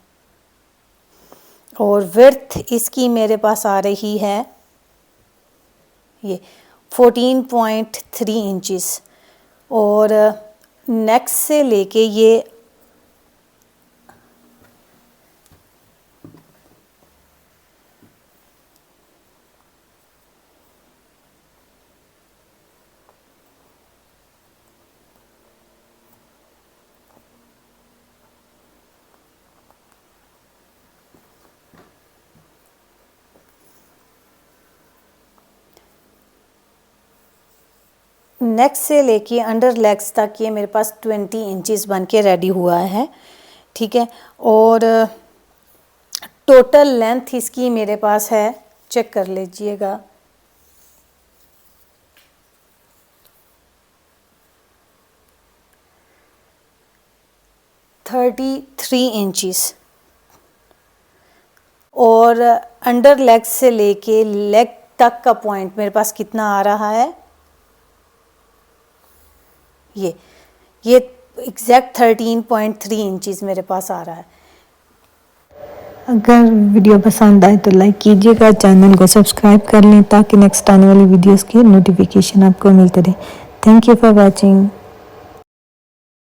और विड्थ इसकी मेरे पास आ रही है ये 14.3 इंचज़ और नेक से लेके ये नेक से लेके अंडर लेग्स तक ये मेरे पास 20 इंचज़ बन के रेडी हुआ है, ठीक है। और टोटल लेंथ इसकी मेरे पास है, चेक कर लीजिएगा, 33 इंचज़ और अंडर लेग से लेके लेग तक का पॉइंट मेरे पास कितना आ रहा है, ये एग्जैक्ट 13.3 इंचज़ मेरे पास आ रहा है। अगर वीडियो पसंद आए तो लाइक कीजिएगा, चैनल को सब्सक्राइब कर लें ताकि नेक्स्ट आने वाली वीडियोस के नोटिफिकेशन आपको मिलते रहे। Thank you for watching.